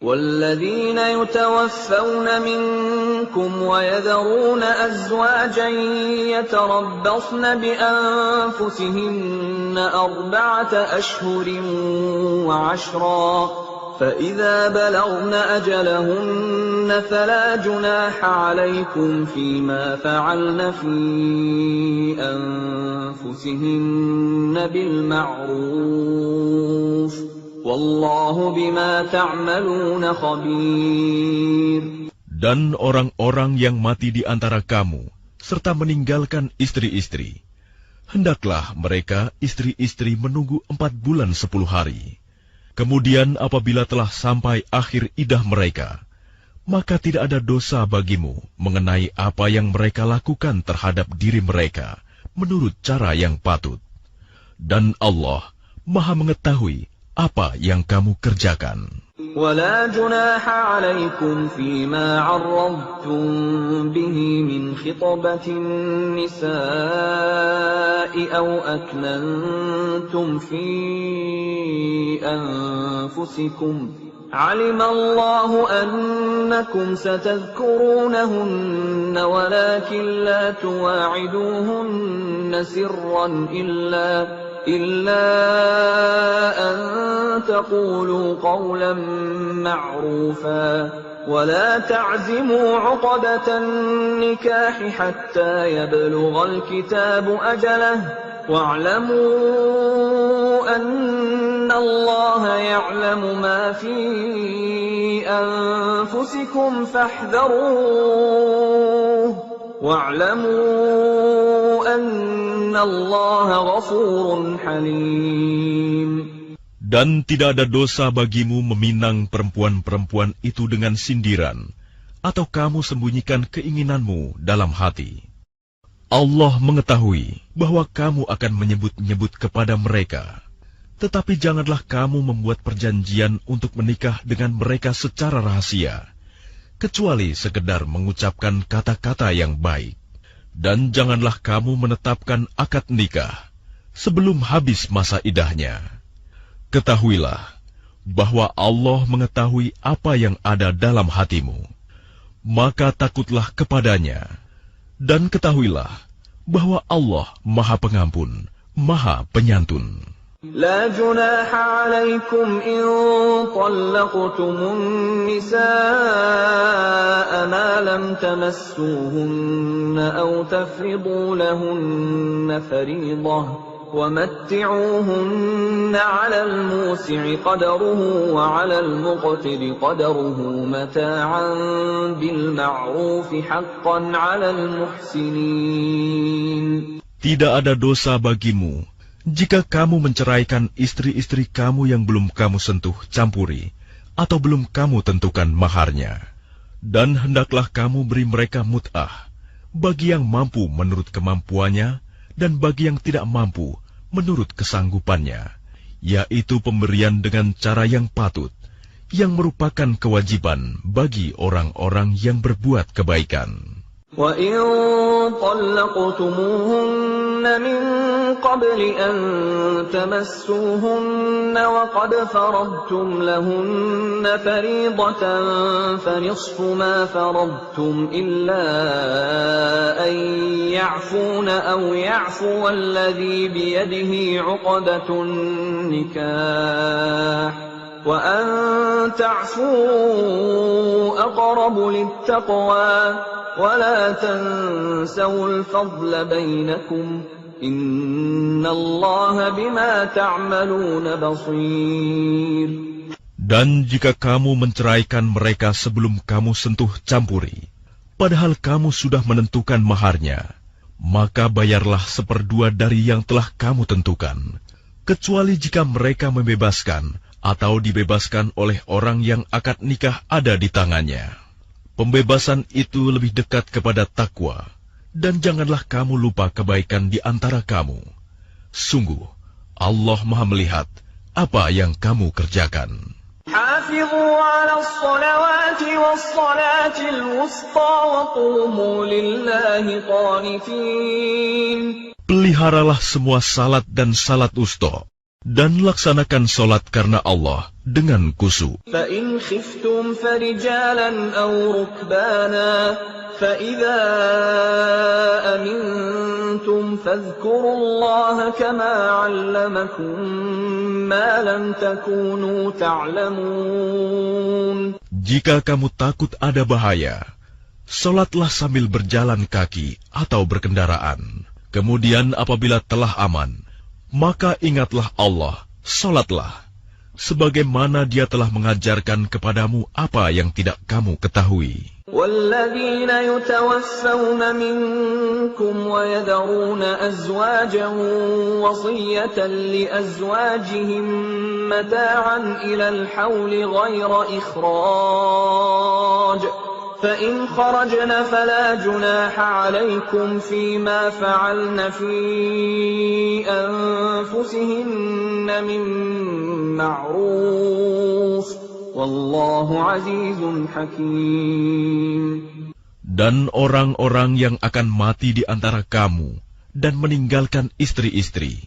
S1: وَالَّذِينَ يُتَوَفَّوْنَ مِنكُمْ وَيَذَرُونَ أَزْوَاجًا يَتَرَبَّصْنَ بِأَنفُسِهِنَّ 4 أَشْهُرٍ وَعَشْرًا فَإِذَا بَلَغْنَ أَجَلَهُنَّ فَلَا جُنَاحَ عَلَيْكُمْ فِيمَا فَعَلْنَ فِي أَنفُسِهِنَّ بِالْمَعْرُوفِ Wallahu bima ta'maluna khabir.
S2: Dan orang-orang yang mati di antara kamu, serta meninggalkan istri-istri, hendaklah mereka istri-istri menunggu 4 bulan 10 hari. Kemudian apabila telah sampai akhir iddah mereka, maka tidak ada dosa bagimu mengenai apa yang mereka lakukan terhadap diri mereka, menurut cara yang patut. Dan Allah Maha mengetahui apa yang kamu kerjakan.
S1: ولا جناح عليكم فيما عرضتم به من خطبة النساء أو أكننتم في أنفسكم علم الله أنكم ستذكرونهن ولكن لا تواعدوهن سرا إلا أن تقولوا قولا معروفا ولا تعزموا عقدة النكاح حتى يبلغ الكتاب أجله واعلموا أن الله يعلم ما في أنفسكم فاحذروه واعلموا أن الله غفور حليم.
S2: Dan tidak ada dosa bagimu meminang perempuan-perempuan itu dengan sindiran, atau kamu sembunyikan keinginanmu dalam hati. Allah mengetahui bahwa kamu akan menyebut-nyebut kepada mereka. Tetapi janganlah kamu membuat perjanjian untuk menikah dengan mereka secara rahasia, kecuali sekedar mengucapkan kata-kata yang baik. Dan janganlah kamu menetapkan akad nikah sebelum habis masa iddahnya. Ketahuilah bahwa Allah mengetahui apa yang ada dalam hatimu. Maka takutlah kepadanya. Dan ketahuilah bahwa Allah Maha Pengampun, Maha Penyantun.
S1: لا جناح عليكم إن طلقتم النساء ما لم تمسوهن أو تفرضوا لهن فريضة ومتعوهن على الموسع قدره وعلى المقتر قدره متاعا بالمعروف حقا على المحسنين.
S2: Tidak ada dosa bagimu jika kamu menceraikan istri-istri kamu yang belum kamu sentuh campuri, atau belum kamu tentukan maharnya. Dan hendaklah kamu beri mereka mut'ah, bagi yang mampu menurut kemampuannya, dan bagi yang tidak mampu menurut kesanggupannya, yaitu pemberian dengan cara yang patut, yang merupakan kewajiban bagi orang-orang yang berbuat kebaikan.
S1: وَإِن طَلَّقْتُمُوهُنَّ مِن قَبْلِ أَن تَمَسُّوهُنَّ وَقَدْ فَرَضْتُمْ لَهُنَّ فَرِيضَةً فَنِصْفُ مَا فَرَضْتُمْ إِلَّا أَن يَعْفُونَ أَوْ يَعْفُوَ الَّذِي بِيَدِهِ عُقْدَةُ النِّكَاحِ وَأَن تَعْفُوا أَقْرَبُ لِلتَّقْوَى ولا تنسوا الفضل بينكم إن الله بما تعملون بصير.
S2: Dan jika kamu menceraikan mereka sebelum kamu sentuh campuri, padahal kamu sudah menentukan maharnya, maka bayarlah 1/2 dari yang telah kamu tentukan, kecuali jika mereka membebaskan atau dibebaskan oleh orang yang akad nikah ada di tangannya. Pembebasan itu lebih dekat kepada takwa, dan janganlah kamu lupa kebaikan di antara kamu. Sungguh, Allah Maha melihat apa yang kamu kerjakan.
S1: حافظوا على الصلوات والصلاة الوسطى وقوموا لله قانتين.
S2: Peliharalah semua salat dan salat wusta, dan laksanakan salat karena Allah dengan khusyuk.
S1: فإن خفتم فرجالا أو ركبانا فإذا أمنتم فاذكروا الله كما علمكم ما لم تكونوا تعلمون.
S2: Jika kamu takut ada bahaya, salatlah sambil berjalan kaki atau berkendaraan. Kemudian apabila telah aman, maka ingatlah Allah, salatlah, sebagaimana Dia telah mengajarkan kepadamu apa yang tidak kamu ketahui.
S1: والذين يتوفون منكم ويذرون أزواجا وصية لأزواجهم متاعا إلى الحول غير إخراج فإن خرجن فلا جناح عليكم فيما فعلن في أنفسهن من معروف Wallahu azizun hakim.
S2: Dan orang-orang yang akan mati di antara kamu dan meninggalkan istri-istri,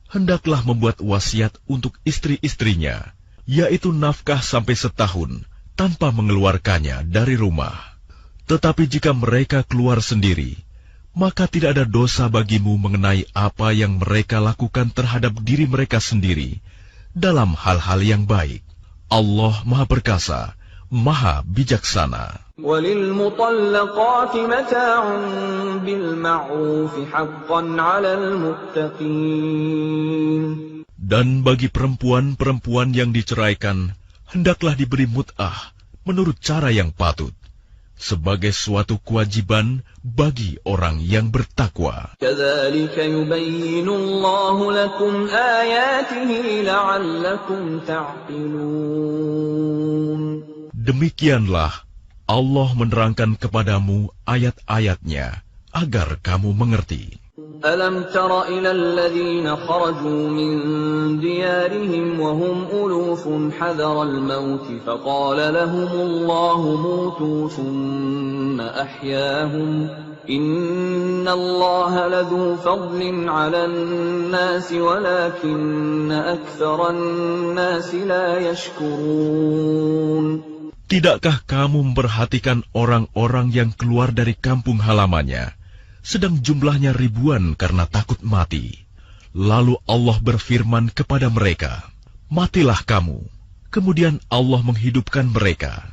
S2: hendaklah membuat wasiat untuk istri-istrinya, yaitu nafkah sampai setahun tanpa mengeluarkannya dari rumah. Tetapi jika mereka keluar sendiri, maka tidak ada dosa bagimu mengenai apa yang mereka lakukan terhadap diri mereka sendiri dalam hal-hal yang baik. Allah Maha Perkasa, Maha Bijaksana.
S1: وَلِلْمُطَلَّقَاتِ مَتَاعٌ بِالْمَعْرُوفِ حَقًّا عَلَى الْمُتَّقِينَ.
S2: Dan bagi perempuan-perempuan yang diceraikan, hendaklah diberi mut'ah menurut cara yang patut, sebagai suatu kewajiban bagi orang yang bertakwa.
S1: كَذَلِكَ يُبَيِّنُ اللَّهُ لَكُمْ آيَاتِهِ لَعَلَّكُمْ تَعْقِلُونَ.
S2: Demikianlah Allah menerangkan kepadamu ayat-ayatnya agar kamu mengerti.
S1: أَلَمْ تَرَ إِلَى الَّذِينَ خَرَجُوا مِنْ دِيَارِهِمْ وَهُمْ أُلُوفٌ حَذَرَ الْمَوْتِ فَقَالَ لَهُمُ اللَّهُ مُوتُوا ثُمَّ أَحْيَاهُمْ إِنَّ اللَّهَ لَذُو فَضْلٍ عَلَى النَّاسِ وَلَكِنَّ أَكْثَرَ النَّاسِ لَا يَشْكُرُونَ.
S2: Tidakkah kamu memperhatikan orang-orang yang keluar dari kampung halamannya, sedang jumlahnya ribuan karena takut mati? Lalu Allah berfirman kepada mereka, matilah kamu. Kemudian Allah menghidupkan mereka.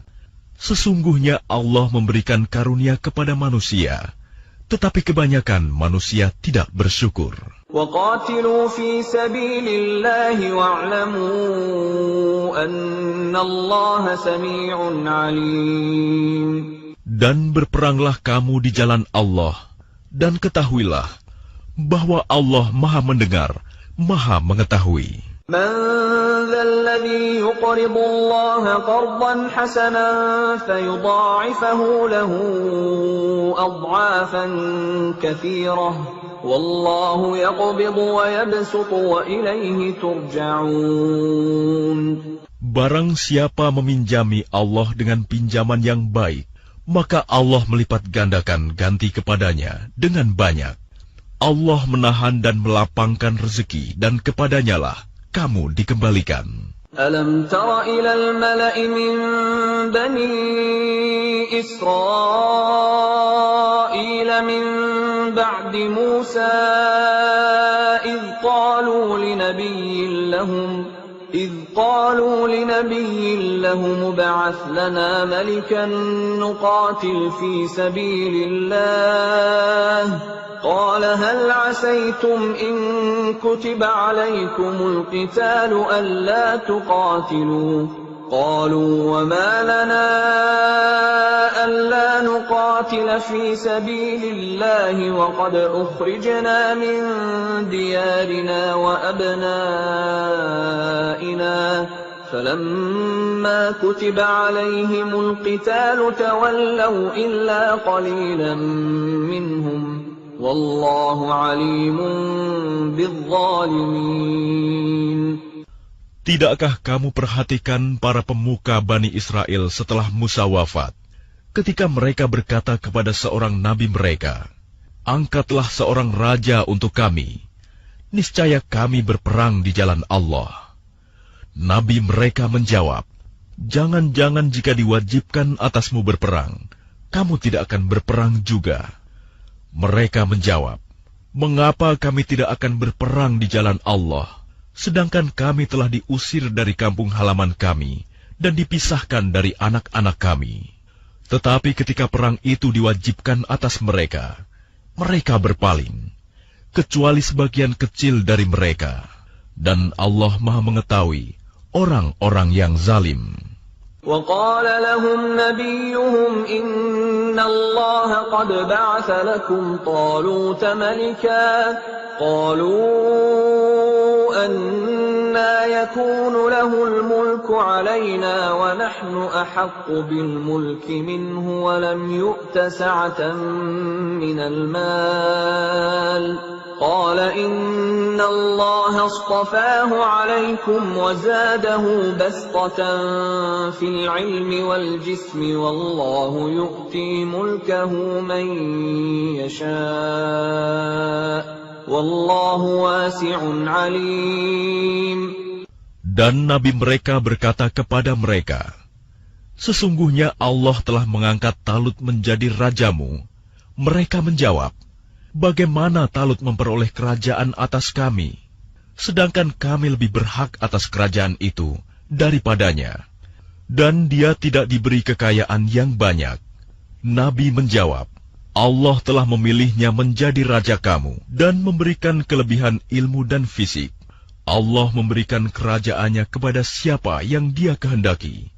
S2: Sesungguhnya Allah memberikan karunia kepada manusia, tetapi kebanyakan manusia tidak bersyukur.
S1: وَقَاتِلُوا فِي سَبِيلِ اللَّهِ وَاعْلَمُوا أَنَّ اللَّهَ سَمِيعٌ عَلِيمٌ.
S2: Dan berperanglah kamu di jalan Allah, dan ketahuilah bahwa Allah Maha mendengar, Maha mengetahui.
S1: مَنْ ذَا الَّذِي يُقْرِضُ اللَّهَ قَرْضًا حَسَنًا فَيُضَاعِفَهُ لَهُ أَضْعَافًا كَثِيرَةً وَاللَّهُ يَقْبِضُ وَيَبْسُطُ وَإِلَيْهِ تُرْجَعُونَ.
S2: Barang siapa meminjami Allah dengan pinjaman yang baik, maka Allah melipat gandakan ganti kepadanya dengan banyak. Allah menahan dan melapangkan rezeki, dan kepadanya lah kamu dikembalikan.
S1: أَلَمْ تَرَ إِلَى الْمَلَإِ مِنْ بَنِي إِسْرَائِيلَ مِنْ بَعْدِ مُوسَى إِذْ قَالُوا إذ قالوا لنبي له مبعث لنا ملكا نقاتل في سبيل الله قال هل عسيتم إن كتب عليكم القتال ألا تقاتلوا قالوا وما لنا ألا نقاتل في سبيل الله وقد أخرجنا من ديارنا وأبنائنا فلما كتب عليهم القتال تولوا إلا قليلا منهم والله عليم بالظالمين.
S2: Tidakkah kamu perhatikan para pemuka Bani Israel setelah Musa wafat, ketika mereka berkata kepada seorang nabi mereka, "Angkatlah seorang raja untuk kami, niscaya kami berperang di jalan Allah." Nabi mereka menjawab, "Jangan-jangan jika diwajibkan atasmu berperang, kamu tidak akan berperang juga." Mereka menjawab, "Mengapa kami tidak akan berperang di jalan Allah, sedangkan kami telah diusir dari kampung halaman kami dan dipisahkan dari anak-anak kami?" Tetapi ketika perang itu diwajibkan atas mereka, mereka berpaling, kecuali sebagian kecil dari mereka. Dan Allah Maha mengetahui orang-orang yang zalim.
S1: وقال لهم نبيهم إن الله قد بعث لكم طالوت ملكا قالوا أنى يكون له الملك علينا ونحن أحق بالملك منه ولم يؤت سعة من المال قال إن الله اصطفاه عليكم وزاده بسطة في العلم والجسم والله يؤتي ملكه من يشاء والله واسع عليم.
S2: Dan nabi mereka berkata kepada mereka, "Sesungguhnya Allah telah mengangkat Talut menjadi rajamu." Mereka menjawab, "Bagaimana Talut memperoleh kerajaan atas kami, sedangkan kami lebih berhak atas kerajaan itu daripadanya, dan dia tidak diberi kekayaan yang banyak." Nabi menjawab, "Allah telah memilihnya menjadi raja kamu dan memberikan kelebihan ilmu dan fisik. Allah memberikan kerajaannya kepada siapa yang Dia kehendaki,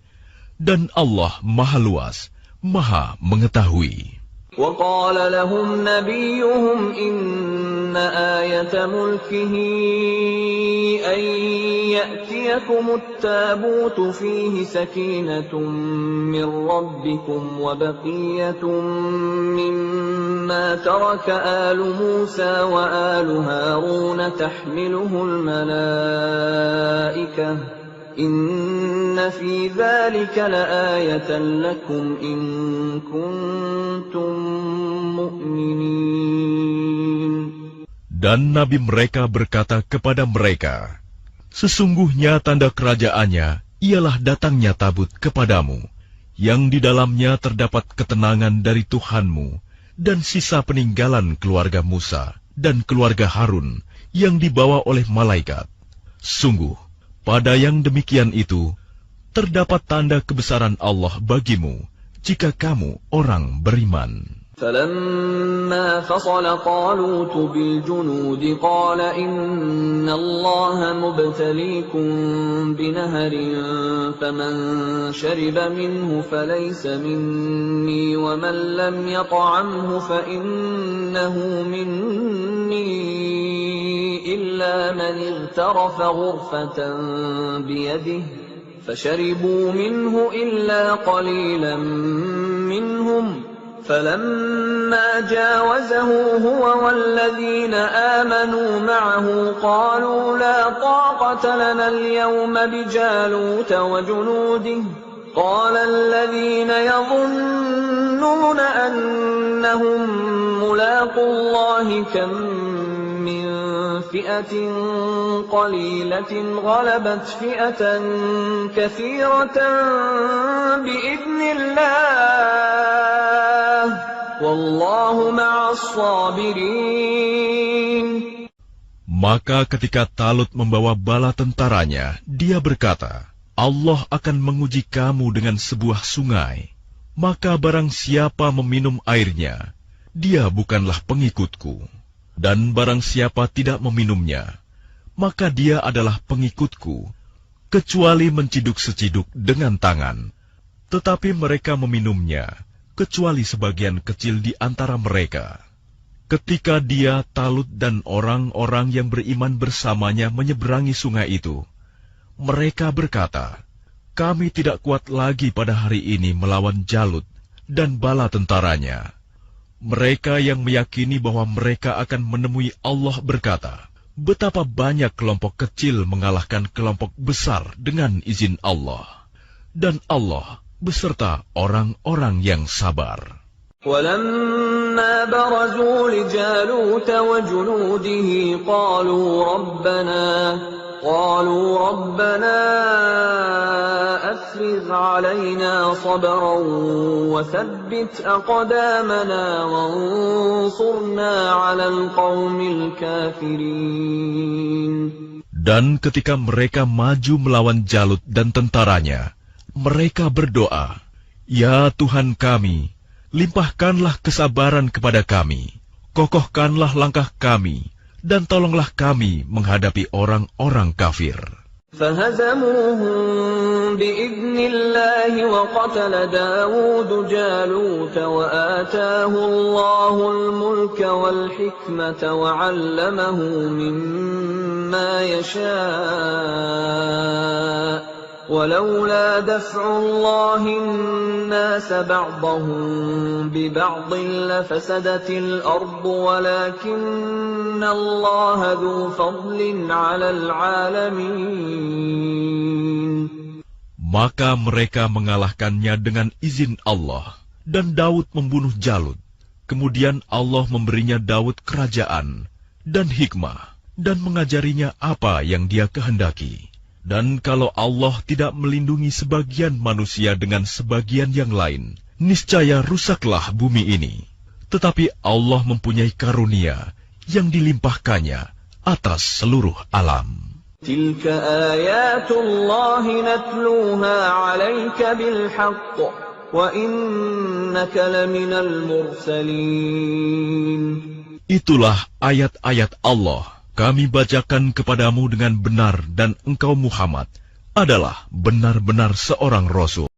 S2: dan Allah Maha Luas, Maha Mengetahui."
S1: وقال لهم نبيهم إن آية ملكه أن يأتيكم التابوت فيه سكينة من ربكم وبقية مما ترك آل موسى وآل هارون تحمله الملائكة إن في ذلك لآية لكم إن كنتم مؤمنين.
S2: Dan nabi mereka berkata kepada mereka, "Sesungguhnya tanda kerajaannya ialah datangnya tabut kepadamu, yang di dalamnya terdapat ketenangan dari Tuhanmu dan sisa peninggalan keluarga Musa dan keluarga Harun yang dibawa oleh malaikat. Sungguh, pada yang demikian itu, terdapat tanda kebesaran Allah bagimu, jika kamu orang beriman."
S1: فَلَمَّا فَصَلَ طَالُوتُ بِالْجُنُودِ قَالَ إِنَّ اللَّهَ مُبْتَلِيكُم بِنَهَرٍ فَمَن شَرِبَ مِنْهُ فَلَيْسَ مِنِّي وَمَن لَّمْ يَطْعَمْهُ فَإِنَّهُ مِنِّي إِلَّا مَنِ اغْتَرَفَ غُرْفَةً بِيَدِهِ فَشَرِبُوا مِنْهُ إِلَّا قَلِيلًا مِّنْهُمْ فَلَمَّا جَاوَزَهُ هُوَ وَالَّذِينَ آمَنُوا مَعَهُ قَالُوا لَا طَاقَةَ لَنَا الْيَوْمَ بِجَالُوتَ وَجُنُودِهِ قَالَ الَّذِينَ يَظُنُّونَ أَنَّهُم مُّلَاقُو اللَّهِ كَم مِّن فِئَةٍ قَلِيلَةٍ غَلَبَتْ فِئَةً كَثِيرَةً بِإِذْنِ اللَّهِ وَاللَّهُ مَعَ الصَّابِرِينَ.
S2: Maka ketika Talut membawa bala tentaranya, dia berkata, Allah akan menguji kamu dengan sebuah sungai. Maka barang siapa meminum airnya, dia bukanlah pengikutku. Dan barang siapa tidak meminumnya, maka dia adalah pengikutku, kecuali menciduk seciduk dengan tangan. Tetapi mereka meminumnya, kecuali sebagian kecil di antara mereka. Ketika dia, Talut, dan orang-orang yang beriman bersamanya menyeberangi sungai itu, mereka berkata, kami tidak kuat lagi pada hari ini melawan Jalut dan bala tentaranya. Mereka yang meyakini bahwa mereka akan menemui Allah berkata, betapa banyak kelompok kecil mengalahkan kelompok besar dengan izin Allah. Dan Allah beserta orang-orang yang sabar.
S1: وَلَمَّا بَرَزُوا لِجَالُوتَ وَجُنُودِهِ قالوا ربنا أفرغ علينا صبرا وثبت أقدامنا وانصرنا على القوم الكافرين.
S2: Dan ketika mereka maju melawan Jalut dan tentaranya, mereka berdoa, Ya Tuhan kami, limpahkanlah kesabaran kepada kami, kokohkanlah langkah kami, dan tolonglah kami menghadapi orang-orang kafir.
S1: فَهَزَمُوهُمْ بِإِذْنِ اللَّهِ وَقَتَلَ دَاوُودُ جَالُوتَ وَآتَاهُ اللَّهُ الْمُلْكَ وَالْحِكْمَةَ وَعَلَّمَهُ مِمَّا يَشَاءُ وَلَوْلَا دَفْعُ اللَّهِ النَّاسَ بَعْضَهُم بِبَعْضٍ لَفَسَدَتِ الْأَرْضُ وَلَكِنَّ اللَّهَ ذُو فَضْلٍ عَلَى الْعَالَمِينَ.
S2: Maka mereka mengalahkannya dengan izin Allah, dan Daud membunuh Jalut. Kemudian Allah memberinya Daud kerajaan dan hikmah, dan mengajarinya apa yang dia kehendaki. Dan kalau Allah tidak melindungi sebagian manusia dengan sebagian yang lain, niscaya rusaklah bumi ini. Tetapi Allah mempunyai karunia yang dilimpahkannya atas seluruh alam.
S1: Tilka ayatullahi natluha 'alaika bilhaqq wa innaka laminal mursalin.
S2: Itulah ayat-ayat Allah. Kami bacakan kepadamu dengan benar, dan engkau Muhammad adalah benar-benar seorang Rasul.